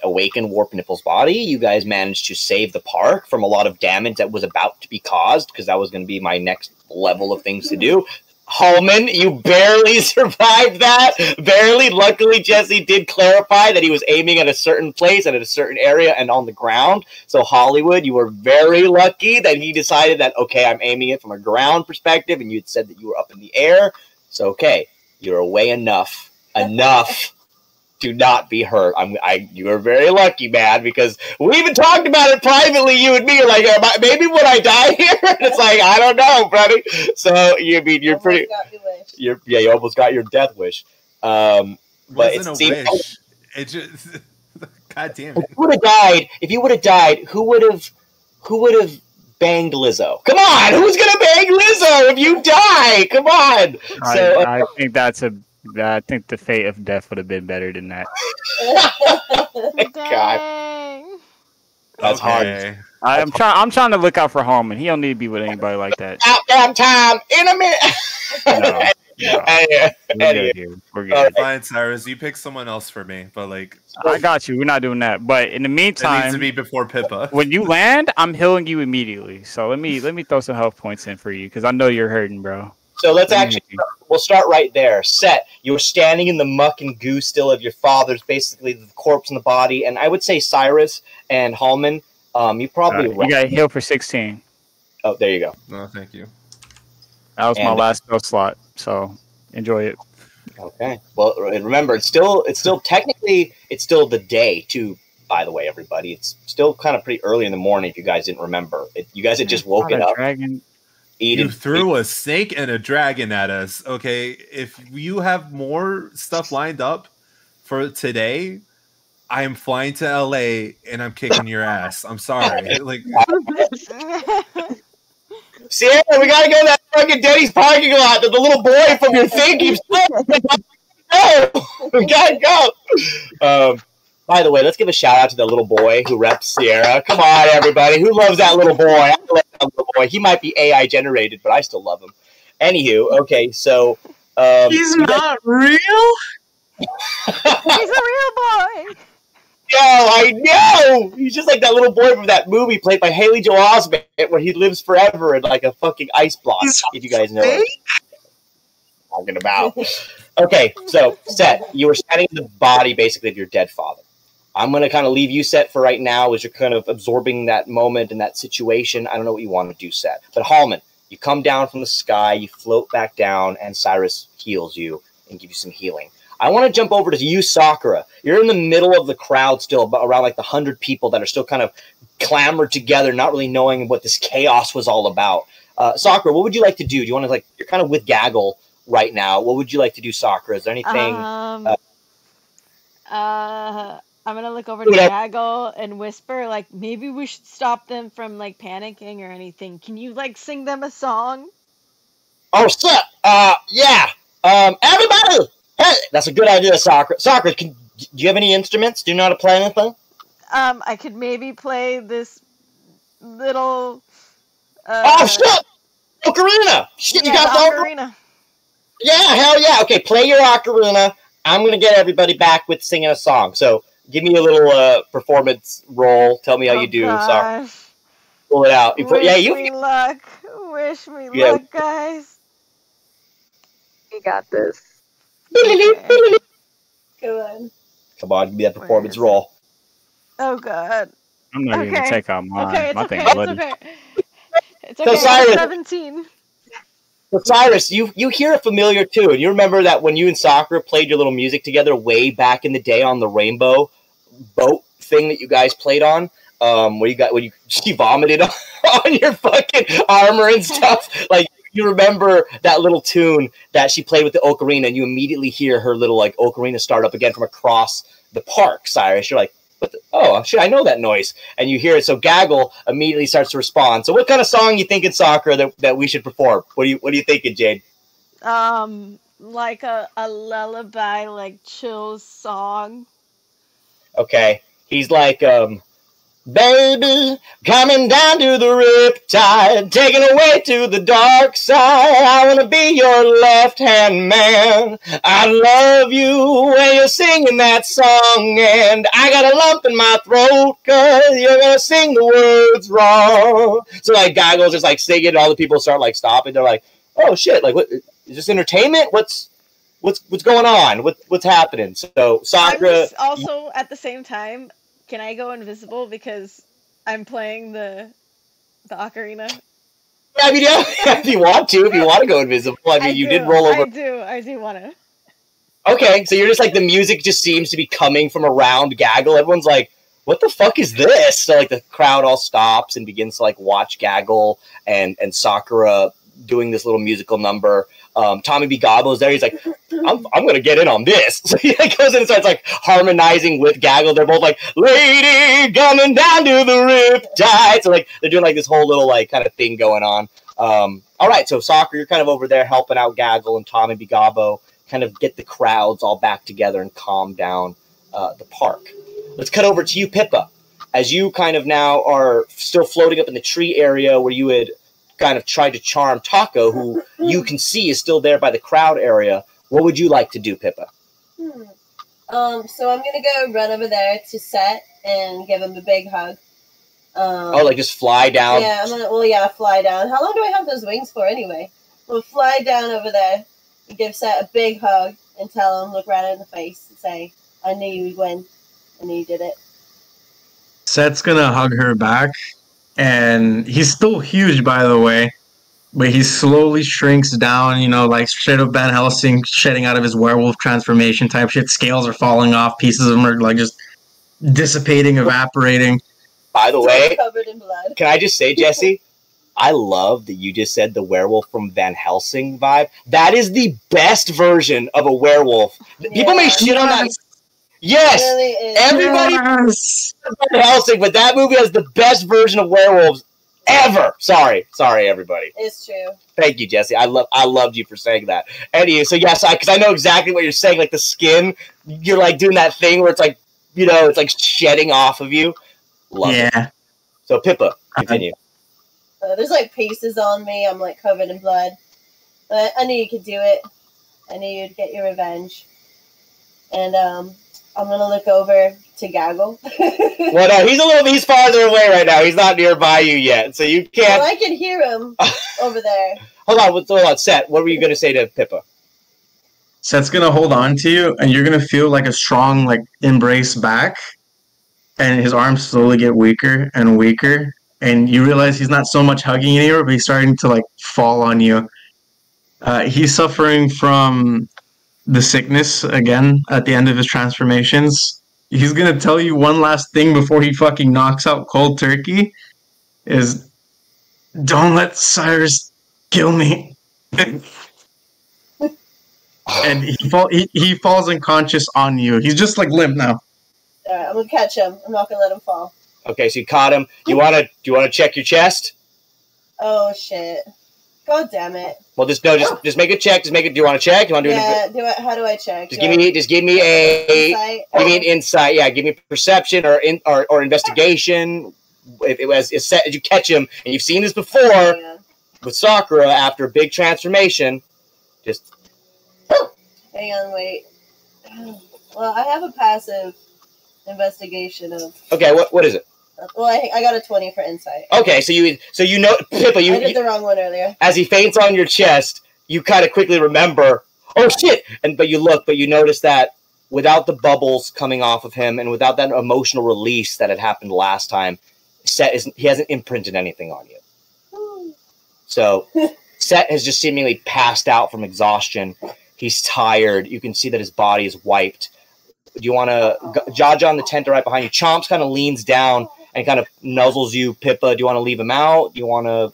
awaken Warp Nipple's body. You guys managed to save the park from a lot of damage that was about to be caused, because that was going to be my next level of things to do. Halmon, you barely survived that. Barely. Luckily, Jesse did clarify that he was aiming at a certain place and at a certain area and on the ground. So Hollywood, you were very lucky that he decided that, okay, I'm aiming it from a ground perspective, and you had said that you were up in the air. So, okay, you're away enough to not be hurt. You were very lucky, man, because we even talked about it privately, you and me. You're like, maybe would I die here? And it's like, I don't know, buddy. So you're pretty. You almost got your death wish. But it seemed. It just. God damn it! If you would have died, who would have banged Lizzo? Come on, who's gonna bang Lizzo if you die? Come on. I think the fate of death would have been better than that. God. That's hard. I'm trying to look out for Halmon. He don't need to be with anybody like that. Out damn time in a minute. No. We're good here. We're good. Fine, Sirus. You pick someone else for me, but like I got you. We're not doing that. But in the it meantime, needs to be before Pippa. when you land, I'm healing you immediately. So let me throw some health points in for you because I know you're hurting, bro. So we'll start right there. Sett, you were standing in the muck and goo still of your father's, basically the corpse and the body. And I would say Sirus and Halmon, you probably... you got to heal for 16. Oh, there you go. No, thank you. That was my last spell slot, so enjoy it. Okay. Well, remember, it's still technically, it's still the day, too, by the way, everybody. It's still kind of pretty early in the morning if you guys didn't remember. You guys had just woken up. You threw a snake and a dragon at us. Okay, if you have more stuff lined up for today, I am flying to LA and I'm kicking your ass. I'm sorry. Like, Sierra, we gotta go to that fucking Denny's parking lot that the little boy from your thing keeps we gotta go. By the way, let's give a shout out to the little boy who reps Sierra. Come on, everybody. Who loves that little boy? I love that little boy. He might be AI generated, but I still love him. Anywho, okay, so... he's not real? He's a real boy! Yo, I know! He's just like that little boy from that movie played by Haley Joel Osment where he lives forever in like a fucking ice block, if you guys know what I'm talking about. Okay, so, Sett, you were standing in the body, basically, of your dead father. I'm going to kind of leave you, Sett, for right now as you're kind of absorbing that moment and that situation. I don't know what you want to do, Sett. But Halmon, you come down from the sky, you float back down, and Sirus heals you and gives you some healing. I want to jump over to you, Sakura. You're in the middle of the crowd still, around like the 100 people that are still kind of clamored together, not really knowing what this chaos was all about. Sakura, what would you like to do? Do you want to, like, you're kind of with Gaggle right now. What would you like to do, Sakura? Is there anything... I'm gonna look over to Gaggle and whisper, like, maybe we should stop them from, like, panicking or anything. Can you, like, sing them a song? Oh, Sett! Yeah! Everybody! Hey! That's a good idea, Sakura. Sakura, do you have any instruments? Do you know how to play anything? I could maybe play this little... oh, shit! Ocarina! Shit, yeah, you got the ocarina. Yeah, hell yeah! Okay, play your ocarina. I'm gonna get everybody back with singing a song. So... give me a little performance roll. Tell me how you do. Sorry. Pull it out. Wish me luck. Wish me luck, guys. You got this. Okay. Go on. Come on, give me that performance roll. Oh, God. I'm not even going to take out mine. Okay, it's okay. It's okay. It's okay. Sirus, 17. So Sirus, you hear a familiar tune. You remember that when you and Sakura played your little music together way back in the day on the rainbow boat thing that you guys played on, when she vomited on your fucking armor and stuff. Like, you remember that little tune that she played with the ocarina, and you immediately hear her little like ocarina start up again from across the park. Sirus, you're like, oh shit, I know that noise, and you hear it. So Gaggle immediately starts to respond. So what kind of song you thinking, Sakura, that we should perform? What are you thinking, Jade? Like a lullaby, like chill song. Okay, he's like, baby, coming down to the riptide, taken away to the dark side. I want to be your left-hand man. I love you when you're singing that song, and I got a lump in my throat because you're going to sing the words wrong. So, like, Gaggle's just, like, singing, and all the people start, like, stopping. They're like, oh, shit, like, what, is this entertainment? What's going on? What's happening? So, Sakura... Also, at the same time... Can I go invisible because I'm playing the ocarina? Yeah, I mean, yeah, if you want to go invisible. I mean, you did roll over. I do want to. Okay, so you're just like, the music just seems to be coming from around Gaggle. Everyone's like, what the fuck is this? So, like, the crowd all stops and begins to, like, watch Gaggle and Sakura doing this little musical number. Tommy B. Gobble's there. He's like, I'm going to get in on this. So he goes in and starts, like, harmonizing with Gaggle. They're both like, lady, coming down to the riptide. So, like, they're doing, like, this whole little, like, kind of thing going on. All right, so Sakura, you're kind of over there helping out Gaggle and Tommy B. Gobbo kind of get the crowds all back together and calm down the park. Let's cut over to you, Pippa. As you kind of now are still floating up in the tree area where you had kind of tried to charm Taco, who you can see is still there by the crowd area. What would you like to do, Pippa? So I'm gonna go run over there to Sett and give him a big hug. Like just fly down? Yeah, fly down. How long do I have those wings for anyway? We'll fly down over there and give Sett a big hug and tell him, look right in the face and say, I knew you'd win. I knew you did it. Sett's gonna hug her back, and he's still huge, by the way, but he slowly shrinks down, you know, like straight up Van Helsing shedding out of his werewolf transformation type shit. Scales are falling off, pieces of them are like just dissipating, evaporating. By the way, covered in blood. Can I just say, Jesse, I love that you just said the werewolf from Van Helsing vibe. That is the best version of a werewolf. People may shit on that. Yes, really everybody yes. Van Helsing, but that movie has the best version of werewolves ever. Sorry, everybody. It's true. Thank you, Jesse. I loved you for saying that. Anyway, so yes, because I know exactly what you're saying. Like the skin, you're like doing that thing where it's like, you know, it's like shedding off of you. Love it. So Pippa, continue. There's like pieces on me. I'm like covered in blood. But I knew you could do it. I knew you'd get your revenge. And I'm gonna look over to Gaggle. Well, no, he's farther away right now. He's not nearby you yet, so you can't. Well, I can hear him over there. Hold on, Sett. What were you gonna say to Pippa? Sett's gonna hold on to you, and you're gonna feel like a strong like embrace back. And his arms slowly get weaker and weaker. And you realize he's not so much hugging anymore, but he's starting to like fall on you. He's suffering from the sickness again at the end of his transformations. He's going to tell you one last thing before he fucking knocks out cold turkey. Is don't let Sirus kill me. And he falls unconscious on you. He's just like limp now. Alright, I'm gonna catch him. I'm not gonna let him fall. Okay, so you caught him. Do you wanna check your chest? Oh shit! God damn it! Well, just make a check. Do you want to check? Do you want to do it? How do I check? Just give me an insight. Yeah, give me perception or investigation. If it was Sett, did you catch him? And you've seen this before with Sakura after a big transformation. Just hang on, wait. Well, I have a passive investigation of. Okay, what is it? Well, I got a 20 for insight. Okay, so you know, Pippa, I did the wrong one earlier. As he faints on your chest, you kind of quickly remember, oh shit! But you notice that without the bubbles coming off of him and without that emotional release that had happened last time, he hasn't imprinted anything on you. So Sett has just seemingly passed out from exhaustion. He's tired. You can see that his body is wiped. Do you want to Jaja on the tent right behind you? Chomps kind of leans down and kind of nuzzles you. Pippa, do you want to leave him out? What do you want to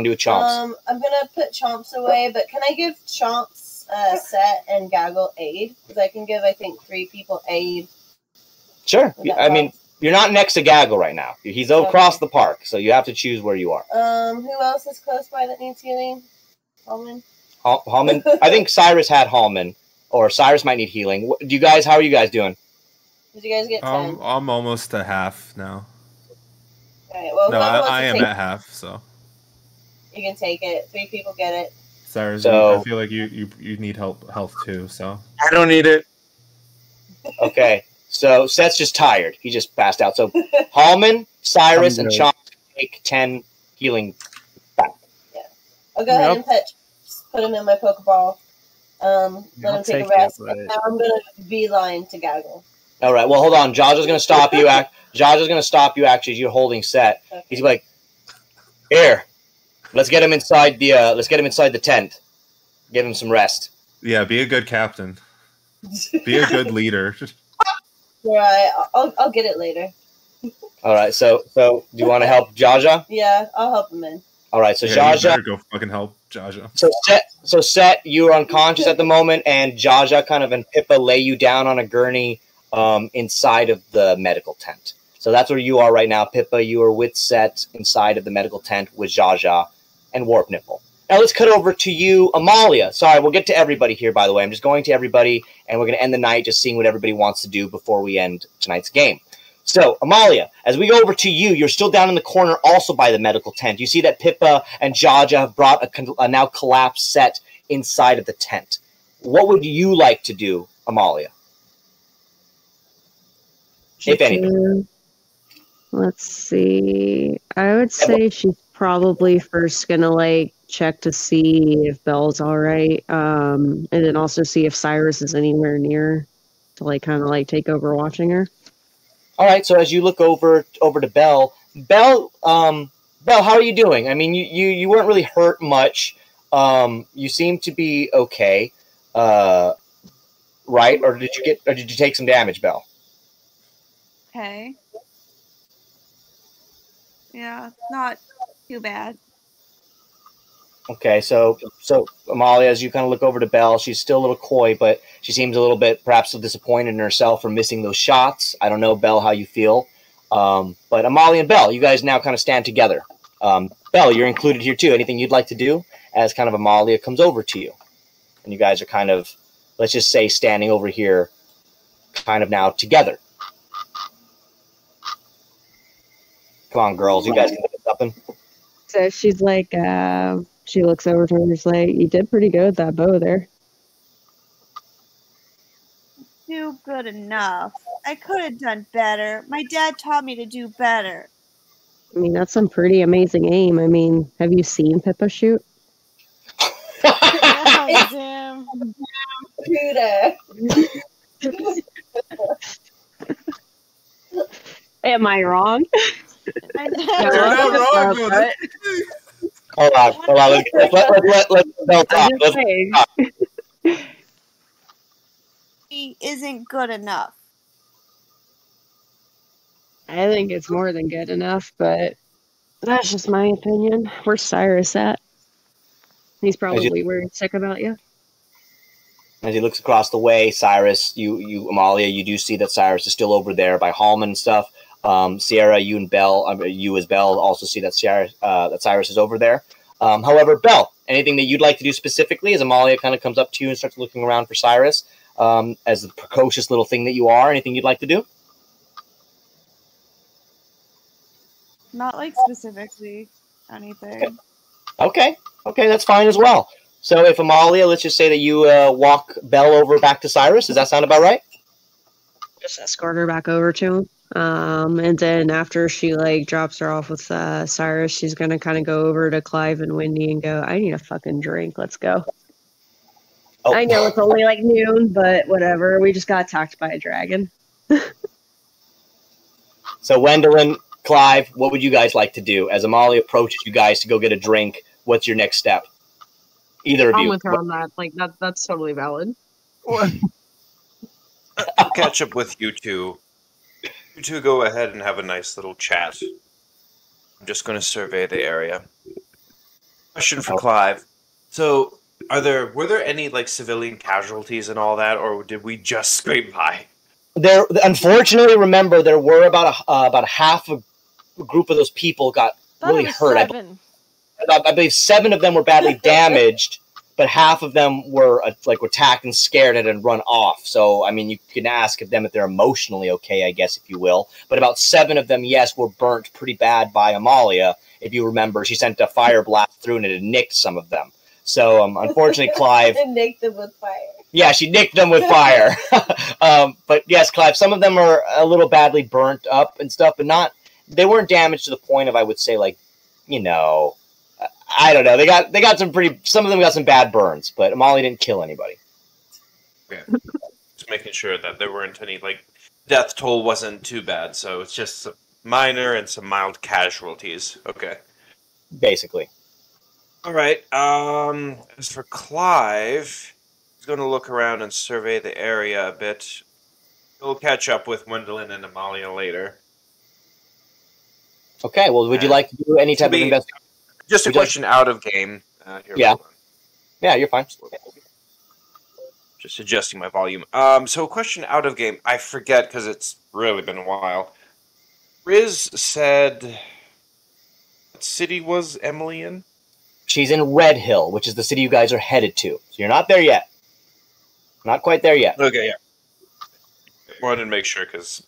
do with Chomps? I'm gonna put Chomps away, but can I give Chomps, Sett, and Gaggle aid? Because I can give, I think, 3 people aid. Sure. I mean, you're not next to Gaggle right now. He's across the park, so you have to choose where you are. Who else is close by that needs healing? Halmon? Halmon? I think Sirus had Halmon. Or Sirus might need healing. How are you guys doing? Did you guys get 10? I'm almost to half now. Alright, well, no, I am at half, so. You can take it. 3 people get it. Sirus, I feel like you need health too, so. I don't need it. Okay, so Sett's just tired. He just passed out. So Halmon, Sirus, and Chomp take 10 healing back. Yeah. I'll go ahead and put him in my Pokeball. Let him take a rest. Now I'm gonna beeline to Gaggle. All right. Well, hold on. Jaja's gonna stop you. Jaja's gonna stop you. Actually, as you're holding Sett. Okay. He's like, "Here, let's get him inside the tent. Give him some rest." Yeah, be a good captain. Be a good leader. Right. I'll get it later. All right. So do you want to help Jaja? Yeah, I'll help him in. All right. So yeah, Jaja, you better go fucking help Jaja. So Sett, you are unconscious at the moment, and Jaja and Pippa lay you down on a gurney inside of the medical tent. So that's where you are right now, Pippa. You are with Sett inside of the medical tent with Jaja and Warp Nipple. Now let's cut over to you, Amalia. Sorry, we'll get to everybody here, by the way. I'm just going to everybody, and we're going to end the night just seeing what everybody wants to do before we end tonight's game. So, Amalia, as we go over to you, you're still down in the corner also by the medical tent. You see that Pippa and Jaja have brought a now collapsed Sett inside of the tent. What would you like to do, Amalia? If anything. Let's see. I would say she's probably first gonna like check to see if Belle's all right, and then also see if Sirus is anywhere near to like kind of like take over watching her. All right. So as you look over to Belle, Belle, how are you doing? I mean, you weren't really hurt much. You seem to be okay, right? Or did you take some damage, Belle? Okay. Yeah, not too bad. Okay, so Amalia, as you kind of look over to Belle, she's still a little coy, but she seems a little bit perhaps disappointed in herself for missing those shots. I don't know, Belle, how you feel. But Amalia and Belle, you guys now kind of stand together. Belle, you're included here too. Anything you'd like to do as kind of Amalia comes over to you? And you guys are kind of, let's just say, standing over here kind of now together. Come on, girls, you guys can do something. So she's like, she looks over to her and is like, "You did pretty good with that bow there." Do good enough. I could have done better. My dad taught me to do better. I mean, that's some pretty amazing aim. I mean, have you seen Pippa shoot? Oh, damn. Am I wrong? You're not wrong, dude. Hold on. Let's Belle talk. He isn't good enough. I think it's more than good enough, but that's just my opinion. Where's Sirus at? He's probably worried sick about you. As he looks across the way, Sirus, you Amalia, you do see that Sirus is still over there by Halmon and stuff. Sierra, you and Belle, you as Belle also see that Sirus is over there. However, Belle, anything that you'd like to do specifically as Amalia kind of comes up to you and starts looking around for Sirus, as the precocious little thing that you are, anything you'd like to do? Not like specifically anything. Okay, that's fine as well. So if Amalia, let's just say that you walk Belle over back to Sirus, does that sound about right? Just escort her back over to him. And then after she like drops her off with Sirus, she's gonna kind of go over to Clive and Wendy and go, "I need a fucking drink. Let's go." Oh. I know it's only like noon, but whatever. We just got attacked by a dragon. So Wendeline, Clive, what would you guys like to do as Amalia approaches you guys to go get a drink? What's your next step? Either of you. I'm with her on that. Like that's totally valid. I'll catch up with you two. You two go ahead and have a nice little chat. I'm just going to survey the area. Question for Clive. So, were there any like civilian casualties and all that, or did we just scrape by? There, unfortunately, remember there were about a half a group of those people got really hurt. I believe 7 of them were badly damaged, but half of them were were attacked and scared and had run off. So, I mean, you can ask them if they're emotionally okay, I guess, if you will. But about 7 of them, yes, were burnt pretty bad by Amalia. If you remember, she sent a fire blast through and it had nicked some of them. So, unfortunately, Clive... nicked them with fire. Yeah, she nicked them with fire. But yes, Clive, some of them are a little badly burnt up and stuff, but they weren't damaged to the point of, I would say, like, you know... I don't know. They got some of them got some bad burns, but Amalia didn't kill anybody. Okay. Just making sure that there weren't any, like, death toll wasn't too bad, so it's just minor and some mild casualties. Okay. Basically. Alright, as for Clive, he's going to look around and survey the area a bit. He'll catch up with Wendeline and Amalia later. Okay, well, would you like to do any type of investigation? Just a question out of game. Yeah, you're fine. Just adjusting my volume. So a question out of game. I forget because it's really been a while. Riz said, what city was Emily in? She's in Red Hill, which is the city you guys are headed to. So you're not there yet. Not quite there yet. Okay, yeah. Wanted to make sure because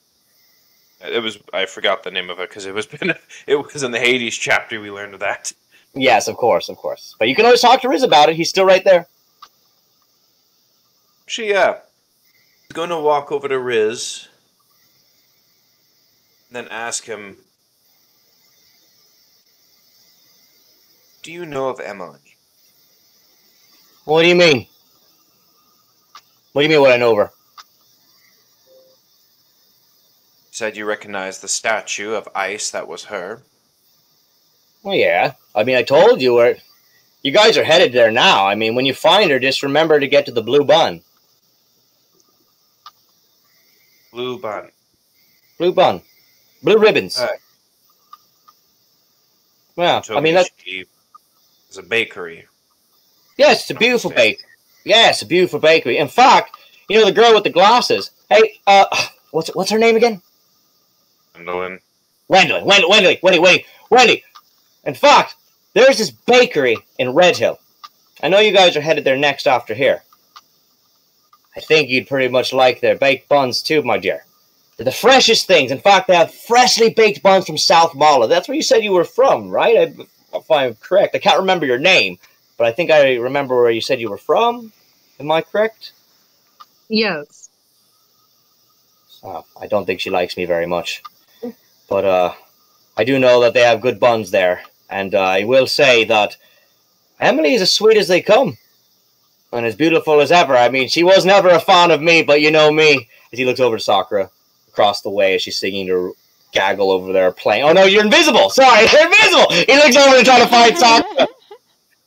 It was, I forgot the name of it because it was in the Hades chapter we learned of that. Yes, of course. But you can always talk to Riz about it. He's still right there. Actually, yeah. He's going to walk over to Riz and then ask him, do you know of Emily? What do you mean? What do you mean what I know of her? You said you recognized the statue of ice that was her. Well, yeah. I mean, I told you you guys are headed there now. I mean, when you find her, just remember to get to the blue bun. Blue bun. Blue bun. Blue ribbons. Well, I mean, that's... It's a bakery. Yes, it's a beautiful bakery. Yes, a beautiful bakery. In fact, you know the girl with the glasses. Hey, what's her name again? Wendeline. Wendy. In fact, there's this bakery in Red Hill. I know you guys are headed there next after here. I think you'd pretty much like their baked buns too, my dear. They're the freshest things. In fact, they have freshly baked buns from South Malla. That's where you said you were from, right? If I'm correct. I can't remember your name, but I think I remember where you said you were from. Am I correct? Yes. I don't think she likes me very much. But I do know that they have good buns there. And I will say that Emily is as sweet as they come. And as beautiful as ever. I mean, she was never a fan of me, but you know me. As he looks over to Sakura across the way as she's singing to gaggle over there playing. Oh no, you're invisible! Sorry, you're invisible! He looks over to try to find Sakura.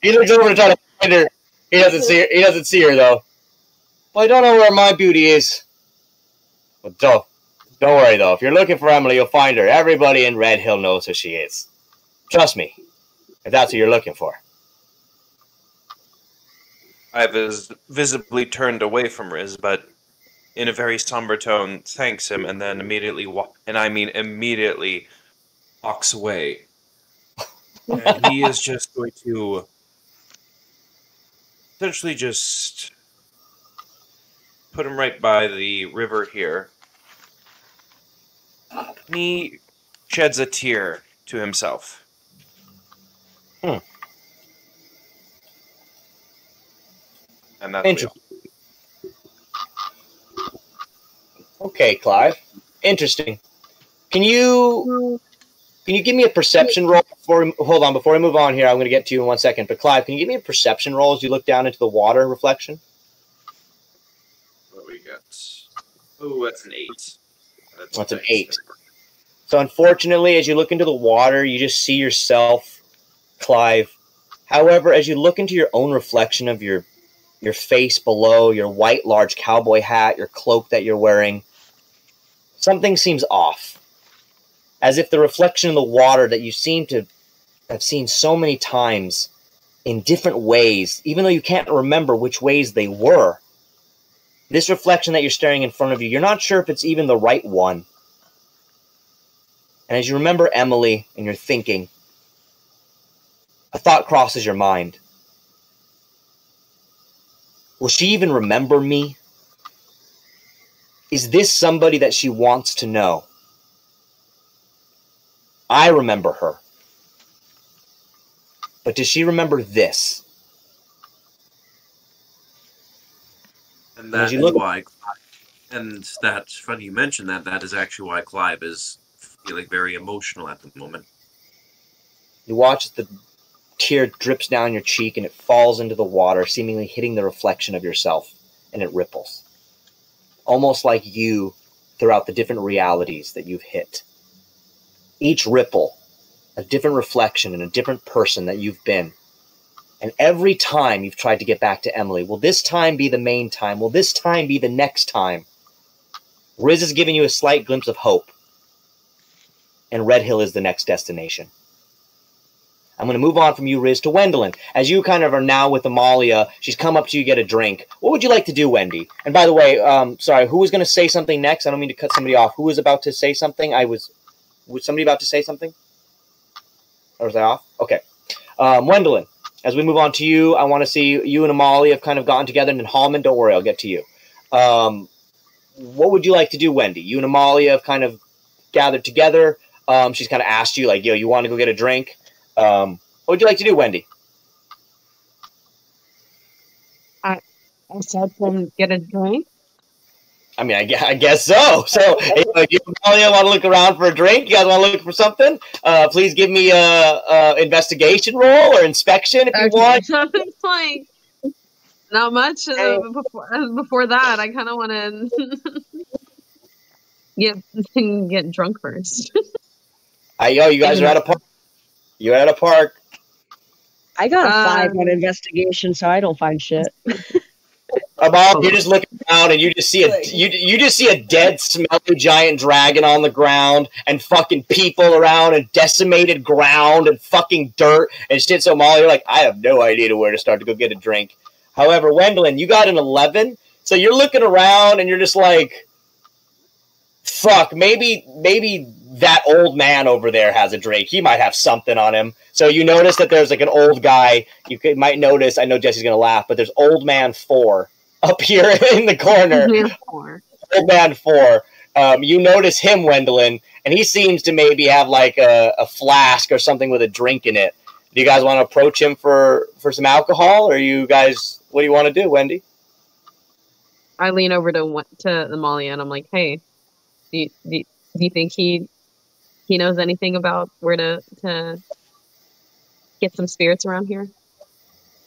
He looks over to try to find her. He doesn't see her though. Well, I don't know where my beauty is. But don't worry though. If you're looking for Emily, you'll find her. Everybody in Red Hill knows who she is. Trust me, if that's what you're looking for. I visibly turned away from Riz, but in a very somber tone, thanks him, and then immediately walks away. And he is just going to essentially just put him right by the river here. He sheds a tear to himself. And that's interesting. Okay, Clive. Interesting. Can you give me a perception roll before we move on here? I'm going to get to you in 1 second. But Clive, can you give me a perception roll as you look down into the water reflection? What we got? Oh, that's an 8. That's an 8. So unfortunately, as you look into the water, you just see yourself, Clive. However, as you look into your own reflection of your face below, your white large cowboy hat, your cloak that you're wearing, something seems off. As if the reflection in the water that you seem to have seen so many times in different ways, even though you can't remember which ways they were, this reflection that you're staring in front of you, you're not sure if it's even the right one. And as you remember Emily and you're thinking, a thought crosses your mind. Will she even remember me? Is this somebody that she wants to know? I remember her. But does she remember this? And that is why, and that's funny you mentioned that. That is actually why Clive is feeling very emotional at the moment. You watch as the tear drips down your cheek and it falls into the water, seemingly hitting the reflection of yourself, and it ripples. Almost like you throughout the different realities that you've hit. Each ripple, a different reflection and a different person that you've been. And every time you've tried to get back to Emily, will this time be the main time? Will this time be the next time? Riz is giving you a slight glimpse of hope. And Red Hill is the next destination. I'm going to move on from you, Riz, to Wendeline. As you kind of are now with Amalia, she's come up to you to get a drink. What would you like to do, Wendy? And by the way, sorry, who was going to say something next? I don't mean to cut somebody off. Who was about to say something? Was somebody about to say something? Or was I off? Okay. Wendeline, as we move on to you, I want to see you and Amalia have kind of gotten together. And then Halmon, don't worry, I'll get to you. What would you like to do, Wendy? You and Amalia have kind of gathered together. She's kind of asked you, like, yo, you want to go get a drink? What would you like to do, Wendy? I said to get a drink. I mean, I guess so. So, if you and Amalia want to look around for a drink, you guys want to look for something, please give me a investigation roll or inspection if you want. It's like not much before that. I kind of want to get drunk first. You guys are at a park. You're at a park. I got a 5 on investigation, so I don't find shit. You're just looking around and you just see you just see a dead, smelly giant dragon on the ground and fucking people around and decimated ground and fucking dirt and shit. So Molly, you're like, I have no idea where to start to go get a drink. However, Wendeline, you got an 11, so you're looking around and you're just like, fuck, maybe that old man over there has a drink. He might have something on him. So you notice that there's like an old guy. Might notice, I know Jesse's going to laugh, but there's old man 4 up here in the corner. Old man 4. You notice him, Wendeline, and he seems to maybe have like a flask or something with a drink in it. Do you guys want to approach him for some alcohol, or you guys, what do you want to do, Wendy? I lean over to Amalia and I'm like, hey, do you think he knows anything about where to get some spirits around here?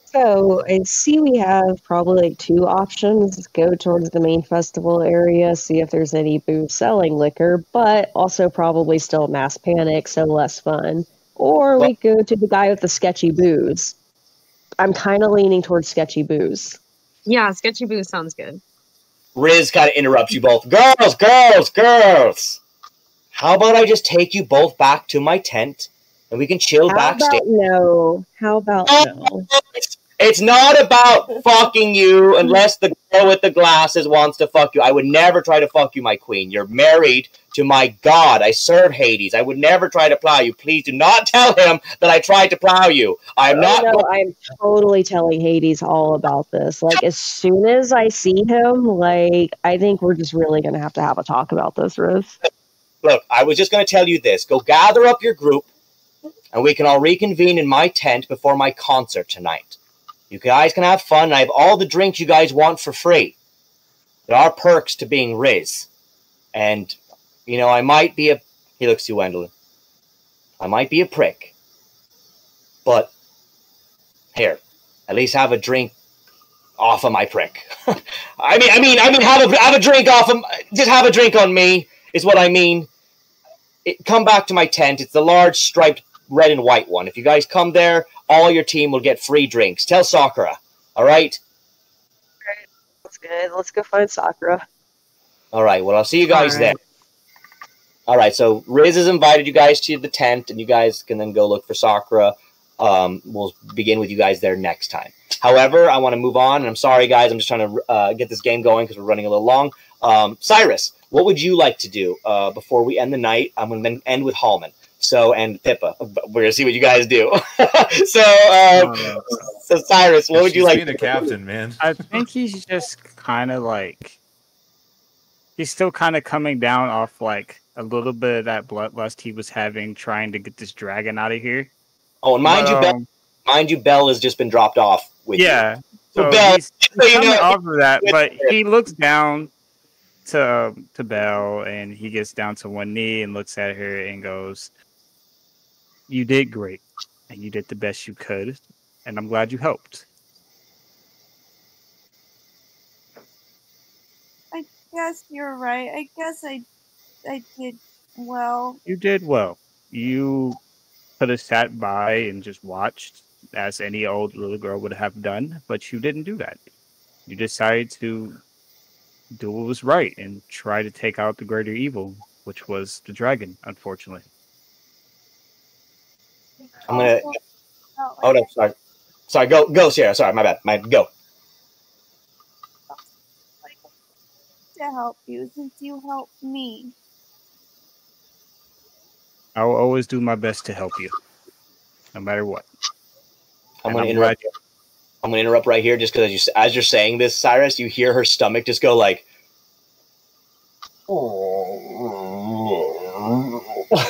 So I see we have probably like 2 options. Go towards the main festival area, see if there's any booths selling liquor, but also probably still mass panic, so less fun. Or we go to the guy with the sketchy booze. I'm kind of leaning towards sketchy booze. Yeah, sketchy booze sounds good. Riz kind of interrupts you both. Girls! How about I just take you both back to my tent and we can chill backstage? How about no? It's not about fucking you unless the girl with the glasses wants to fuck you. I would never try to fuck you, my queen. You're married to my god. I serve Hades. I would never try to plow you. Please do not tell him that I tried to plow you. I'm I'm totally telling Hades all about this. Like, as soon as I see him, like, I think we're just really going to have a talk about this, Riz. Look, I was just going to tell you this. Go gather up your group and we can all reconvene in my tent before my concert tonight. You guys can have fun. I have all the drinks you guys want for free. There are perks to being Riz. And, you know, I might be he looks to you, Wendeline. I might be a prick. But, here, at least have a drink off of my prick. I mean, have a drink off of, just have a drink on me, is what I mean. Come back to my tent. It's the large striped red and white one. If you guys come there, all your team will get free drinks. Tell Sakura. All right? Great. That's good. Let's go find Sakura. All right. Well, I'll see you guys there. All right. So Riz has invited you guys to the tent, and you guys can then go look for Sakura. We'll begin with you guys there next time. However, I want to move on, and I'm sorry, guys. I'm just trying to get this game going because we're running a little long. Sirus, what would you like to do before we end the night? I'm going to then end with Halmon. So, and Pippa. We're going to see what you guys do. So Sirus, what would you like? Being a captain, man. I think he's just kind of like, he's still kind of coming down off like a little bit of that bloodlust he was having trying to get this dragon out of here. Oh, and mind you, Belle has just been dropped off with you. So Belle, he's coming off of that, but he looks down to Belle and he gets down to one knee and looks at her and goes, "You did great, and you did the best you could, and I'm glad you helped." I guess you're right. I guess I did well. You did well. You could have sat by and just watched, as any old little girl would have done, but you didn't do that. You decided to do what was right and try to take out the greater evil, which was the dragon, unfortunately. I'm gonna. Oh no, sorry. Go, Sierra. Sorry, my bad. Go. To help you since you helped me. I will always do my best to help you, no matter what. I'm going to interrupt right here, just because as you're saying this, Sirus, you hear her stomach just go like.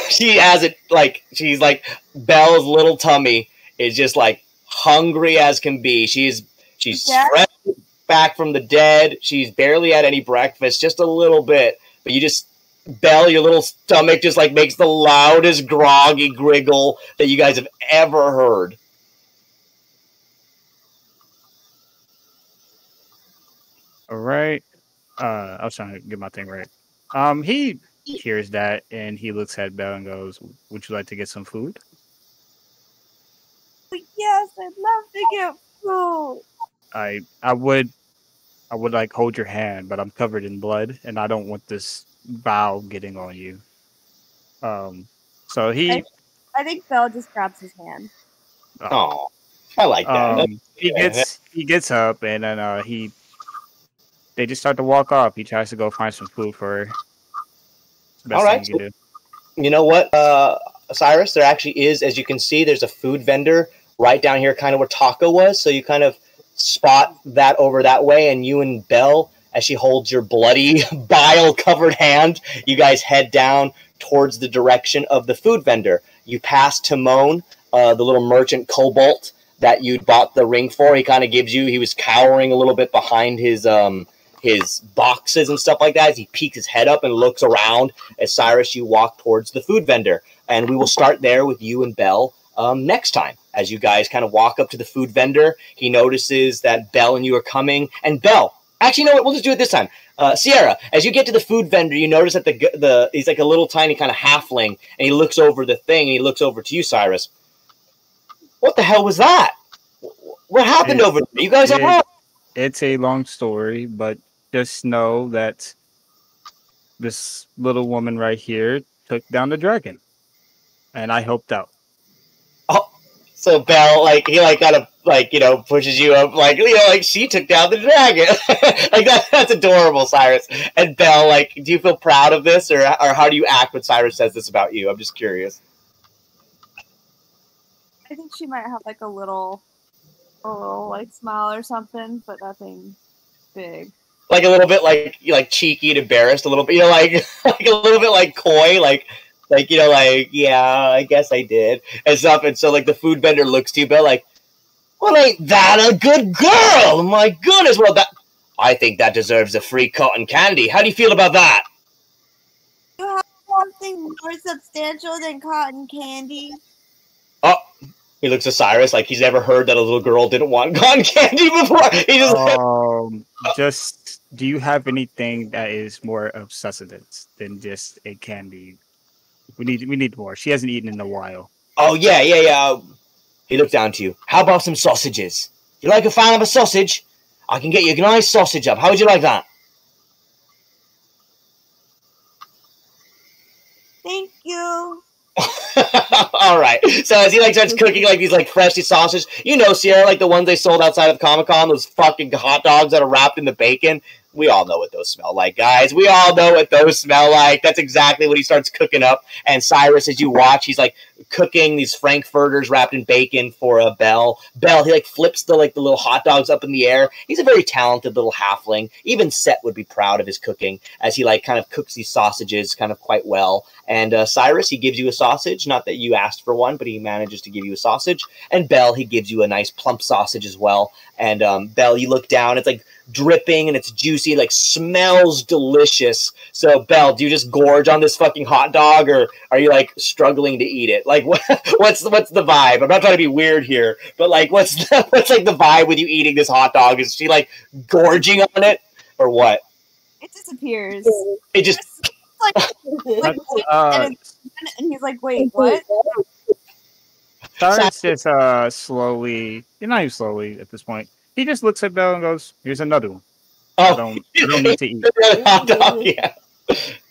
she has it like she's like Belle's little tummy is just like hungry as can be. She's fresh back from the dead. She's barely had any breakfast, just a little bit. But you just Belle, your little stomach just like makes the loudest groggy griggle that you guys have ever heard. All right. I was trying to get my thing right. He hears that and he looks at Belle and goes, "Would you like to get some food?" Yes, I'd love to get food. I would like hold your hand, but I'm covered in blood and I don't want this vow getting on you. So he I think Belle just grabs his hand. Oh, I like that. He gets up and then they just start to walk off. He tries to go find some food for her. It's the best All right. thing he can do. You know what, Sirus? There actually is, as you can see, there's a food vendor right down here, kind of where Taco was. So you kind of spot that over that way, and you and Belle, as she holds your bloody, bile-covered hand, you guys head down towards the direction of the food vendor. You pass Timon, the little merchant kobold that you bought the ring for. He kind of gives you, he was cowering a little bit behind his boxes and stuff like that as he peeks his head up and looks around. As Sirus, you walk towards the food vendor. And we will start there with you and Belle next time. As you guys kind of walk up to the food vendor, he notices that Belle and you are coming. And Belle, actually, you know what? We'll just do it this time. Sierra, as you get to the food vendor, you notice that he's like a little tiny kind of halfling, and he looks over the thing, and he looks over to you, Sirus. What the hell was that? What happened over there? You guys are wrong. It's a long story, but just know that this little woman right here took down the dragon, and I helped out. Oh, so Belle, he kind of pushes you up, she took down the dragon. That's adorable, Sirus. And Belle, do you feel proud of this, or how do you act when Sirus says this about you? I'm just curious. I think she might have a little smile or something, but nothing big. A little bit cheeky and embarrassed, a little bit, a little bit coy, yeah, I guess I did, and stuff. And so the food vendor looks to you, Belle, well, ain't that a good girl? My goodness, well, I think that deserves a free cotton candy. How do you feel about that? You have something more substantial than cotton candy? Oh, he looks at Sirus like he's never heard that a little girl didn't want cotton candy before. He just do you have anything that is more of sustenance than just a candy? We need more. She hasn't eaten in a while. Oh yeah. He looks down to you. How about some sausages? You like a fan of a sausage? I can get you a nice sausage up. How would you like that? Thank you. All right. So as he starts cooking these freshly sausages, Sierra, the ones they sold outside of Comic-Con, those fucking hot dogs that are wrapped in the bacon. We all know what those smell like, guys. We all know what those smell like. That's exactly what he starts cooking up. And Sirus, as you watch, he's cooking these frankfurters wrapped in bacon for Belle. Belle, he flips the little hot dogs up in the air. He's a very talented little halfling. Even Sett would be proud of his cooking as he kind of cooks these sausages kind of quite well. And Sirus, he gives you a sausage. Not that you asked for one, but he manages to give you a sausage. And Belle, he gives you a nice plump sausage as well. And Belle, you look down. It's dripping and it's juicy, smells delicious. So Belle, do you just gorge on this fucking hot dog, or are you struggling to eat it? What's the vibe? I'm not trying to be weird here, but what's the vibe with you eating this hot dog? Is she gorging on it, or what? It disappears. It just and he's like, wait, what? Sirus just slowly, not even slowly at this point. He just looks at Belle and goes, "Here's another one." I don't need to eat. Hot dog,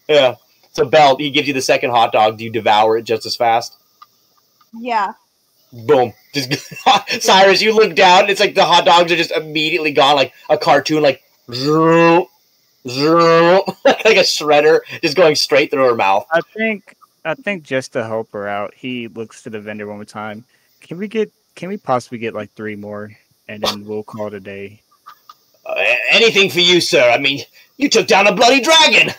yeah. So Belle, he gives you the second hot dog. Do you devour it just as fast? Yeah. Boom. Just Sirus, you look down. And it's the hot dogs are just immediately gone, like a cartoon, zoom, zoom, like a shredder, just going straight through her mouth. I think just to help her out, he looks to the vendor one more time. Can we possibly get 3 more? And then we'll call it a day. Anything for you, sir. I mean, you took down a bloody dragon.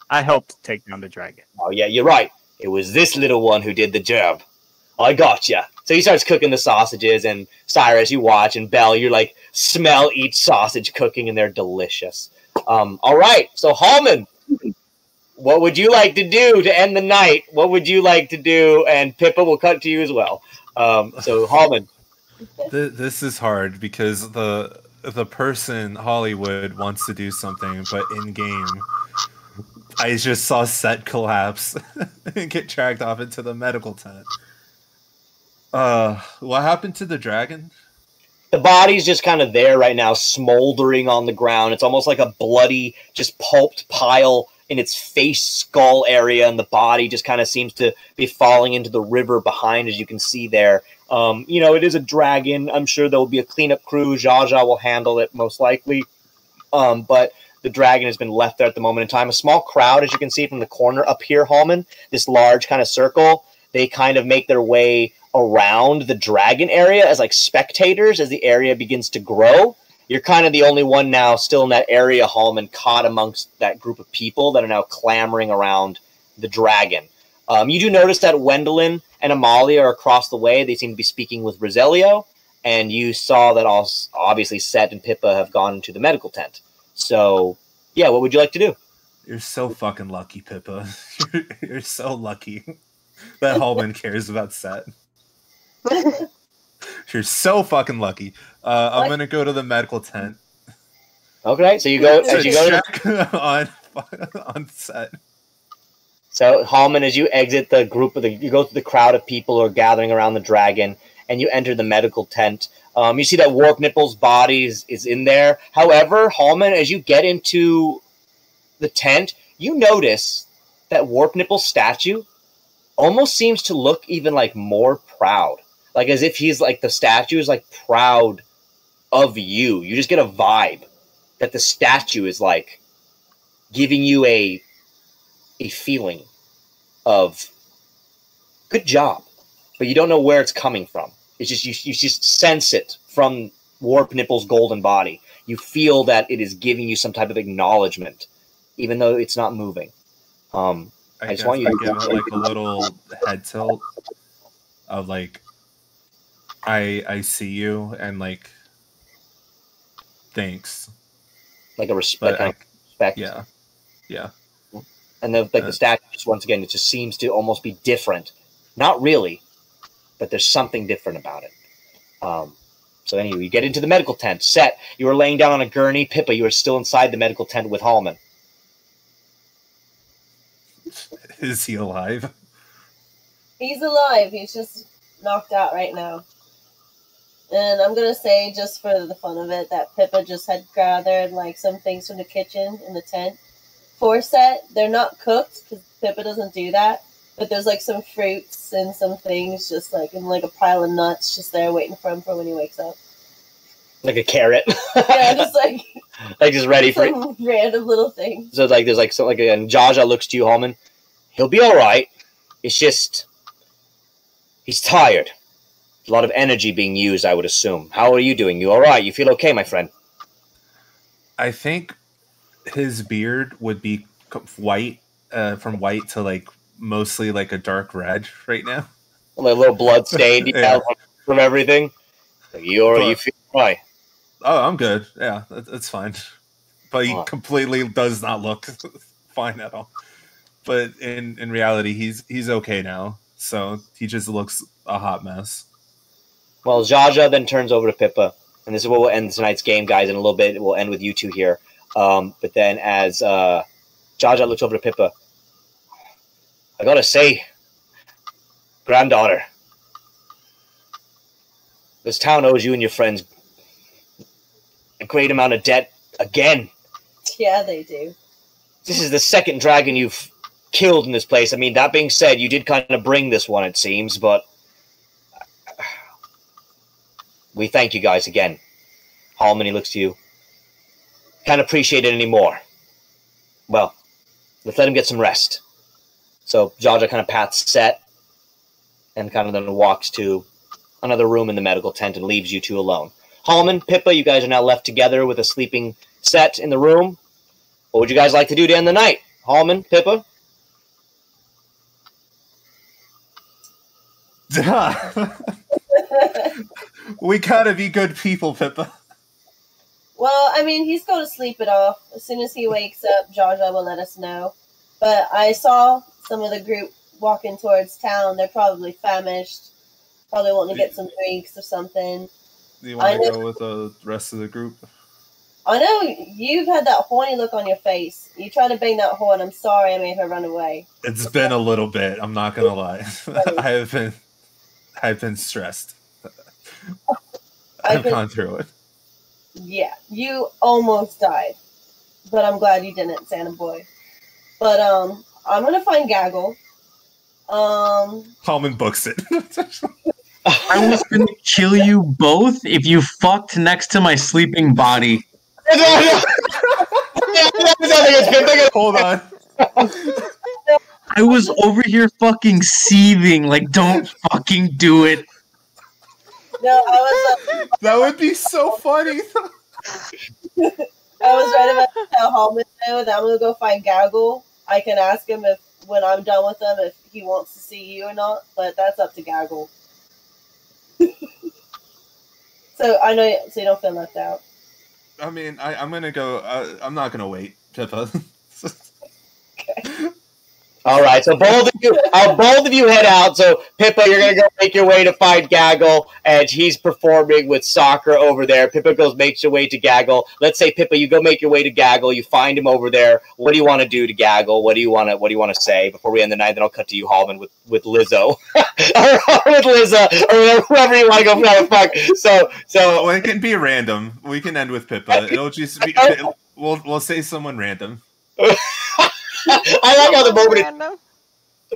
I helped take down the dragon. Oh, yeah, you're right. It was this little one who did the job. I gotcha. So he starts cooking the sausages, and Sirus, you watch, and Belle, you're like, smell each sausage cooking, and they're delicious. All right, so Halmon, what would you like to do to end the night? What would you like to do? And Pippa will cut to you as well. So Halmon. This is hard because the person Hollywood wants to do something, but in game, I just saw Sett collapse and get dragged off into the medical tent. What happened to the dragon? The body's just kind of there right now, smoldering on the ground. It's almost like a bloody, just pulped pile in its face skull area, and the body just kind of seems to be falling into the river behind, as you can see there. You know, it is a dragon. I'm sure there will be a cleanup crew. Jaja will handle it most likely. But the dragon has been left there at the moment in time. A small crowd, as you can see from the corner up here, Halmon, this large kind of circle, they kind of make their way around the dragon area as like spectators as the area begins to grow. You're kind of the only one now still in that area, Halmon, caught amongst that group of people that are now clamoring around the dragon. You do notice that Wendeline and Amalia are across the way. They seem to be speaking with Roselio, and you saw that also, obviously Sett and Pippa have gone into the medical tent. So, yeah, what would you like to do? You're so fucking lucky, Pippa. You're so lucky that Halmon cares about Sett. You're so fucking lucky. I'm gonna go to the medical tent. Okay, so you go. As you go to on Sett. So Halmon, as you exit the group of you go through the crowd of people who are gathering around the dragon, and you enter the medical tent. You see that Warp Nipple's body is in there. However, Halmon, as you get into the tent, you notice that Warp Nipple's statue almost seems to look even like more proud. Like as if he's like the statue is like proud of you. You just get a vibe that the statue is like giving you a feeling of good job, but you don't know where it's coming from. It's just you just sense it from Warp Nipple's golden body. You feel that it is giving you some type of acknowledgement, even though it's not moving. I just want you to give it like a little head tilt of like I see you and like thanks. Like a respect. Yeah. Yeah. And the statue, just once again, it just seems to almost be different. Not really, but there's something different about it. So anyway, you get into the medical tent. Sett, you were laying down on a gurney. Pippa, you are still inside the medical tent with Halmon. Is he alive? He's alive. He's just knocked out right now. And I'm going to say, just for the fun of it, that Pippa just had gathered like some things from the kitchen in the tent for Sett. They're not cooked because Pippa doesn't do that. But there's like some fruits and some things just like in like a pile of nuts just there waiting for him for when he wakes up. Like a carrot. Yeah, just like just ready for some random little thing. So like there's like something like and Jaja looks to you, Halmon. He'll be all right. It's just he's tired. A lot of energy being used, I would assume. How are you doing? You all right? You feel okay, my friend? I think his beard would be white, from white to like mostly like a dark red right now. Like a little blood stained yeah. From everything. You feel right? Oh, I'm good. Yeah, that's fine. But he completely does not look fine at all. But in reality, he's okay now. So he just looks a hot mess. Well, Jaja then turns over to Pippa, and this is where we'll end tonight's game, guys. In a little bit, we'll end with you two here. But then as Jaja looks over to Pippa, I gotta say, granddaughter, this town owes you and your friends a great amount of debt again. Yeah, they do. This is the second dragon you've killed in this place. I mean, that being said, you did kind of bring this one, it seems, but we thank you guys again. Halmon, he looks to you. Can't appreciate it anymore. Well, let's let him get some rest. So Jaja kind of pats Sett and kind of then walks to another room in the medical tent and leaves you two alone. Halmon, Pippa, you guys are now left together with a sleeping Sett in the room. What would you guys like to do to end the night? Halmon, Pippa? We gotta be good people, Pippa. Well, I mean, he's going to sleep it off. As soon as he wakes up, Jaja will let us know. But I saw some of the group walking towards town. They're probably famished. Probably wanting to get some drinks or something. Do you want to go with the rest of the group? I know you've had that horny look on your face. You tried to bang that horn. I'm sorry I made her run away. It's been a little bit. I'm not gonna lie. I've been stressed. I've gone through it. Yeah, you almost died, but I'm glad you didn't, Santa boy. But I'm gonna find Gaggle. Halmon books it. I was gonna kill you both if you fucked next to my sleeping body. Hold on. I was over here fucking seething. Like, don't fucking do it. No, I was. That would be so funny. I was right about to tell Halmon though that I'm gonna go find Gaggle. I can ask him if, when I'm done with him, if he wants to see you or not. But that's up to Gaggle. So I know, so you don't feel left out. I mean, I'm gonna go. I'm not gonna wait, Pippa. Okay. All right, so both of you head out. So Pippa, you're gonna go make your way to find Gaggle, and he's performing with Sakura over there. Pippa makes your way to Gaggle. Let's say Pippa, you go make your way to Gaggle. You find him over there. What do you want to do to Gaggle? What do you want to say before we end the night? Then I'll cut to you, Halmon, with Lizzo, or with Liza, or whoever you want to go for. Fuck. So well, it can be random. We can end with Pippa. It'll just be. We'll say someone random. I like how the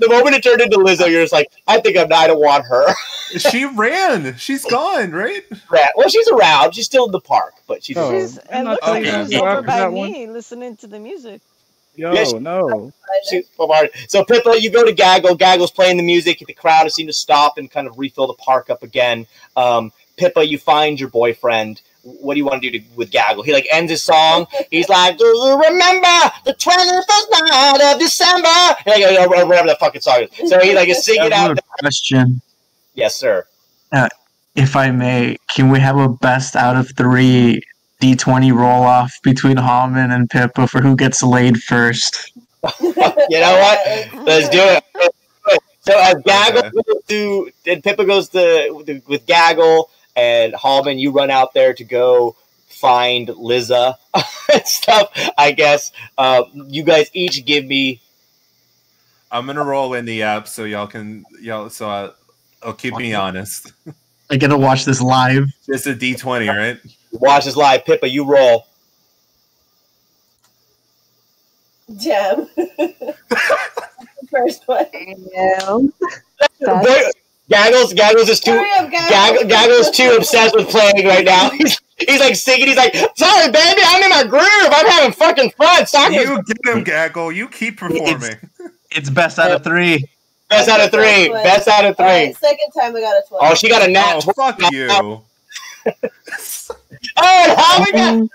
moment it turned into Lizzo, you're just like, I don't want her. She ran. She's gone, right? Well, she's around. She's still in the park, but she's. It looks like she's over by me listening to the music. No. So Pippa, you go to Gaggle. Gaggle's playing the music. The crowd has seemed to stop and kind of refill the park up again. Pippa, you find your boyfriend. What do you want to do with Gaggle? He like ends his song. He's like, "Do you remember the 21st night of December?" Like, or whatever that fucking song is. So he like is singing out. Question. Yes, sir. If I may, can we have a best out of 3 D20 roll off between Halmon and Pippa for who gets laid first? You know what? Let's do it. So as Gaggle goes to, and Pippa goes to with Gaggle. And Halmon, you run out there to go find Liza and stuff. I guess you guys each give me. I'm gonna roll in the app so y'all can So I'll keep me honest. I gotta watch this live. It's a D20, right? Watch this live, Pippa. You roll. Jam. First one. Gaggles is too. Gaggles too obsessed with playing right now. He's like singing. He's like, "Sorry, baby, I'm in my groove. I'm having fucking fun." You get him, Gaggle. You keep performing. It's best out of 3. Best out of 3. Best out of 3. Right, second time I got a 12. Oh, she got a nat. Oh, fuck you. Oh,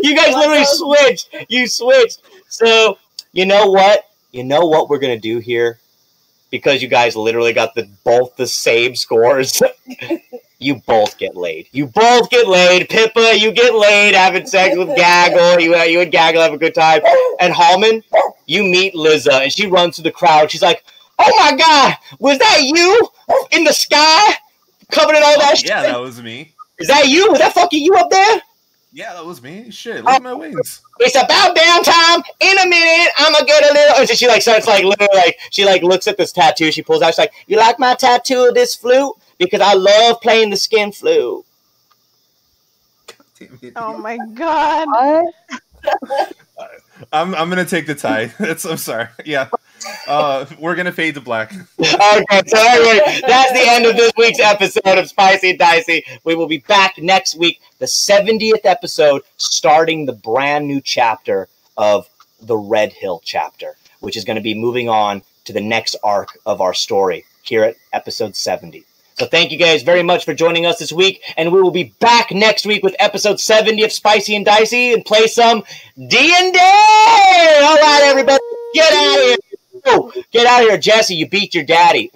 you guys literally switched. You switched. So you know what? You know what we're gonna do here. Because you guys literally got both the same scores, you both get laid. You both get laid. Pippa, you get laid having sex with Gaggle. You and Gaggle have a good time. And Halmon, you meet Liza, and she runs through the crowd. She's like, "Oh my God, was that you in the sky, covered in all that shit?" Yeah, that was me. Is that you? Was that fucking you up there? Yeah, that was me. Shit, look at my wings. It's about damn time. In a minute, I'm gonna get a little. And so she like starts like literally like she like looks at this tattoo. She pulls out. She's like, "You like my tattoo of this flute? Because I love playing the skin flute." Oh my God. I'm gonna take the tie. I'm sorry. Yeah. We're gonna fade to black. Okay, so anyway, that's the end of this week's episode of Spicy and Dicey. We will be back next week, the 70th episode, starting the brand new chapter of the Red Hill chapter, which is going to be moving on to the next arc of our story here at episode 70. So thank you guys very much for joining us this week, and we will be back next week with episode 70 of Spicy and Dicey and play some D&D! All right, everybody, get out of here. Oh, get out of here, Jesse. You beat your daddy.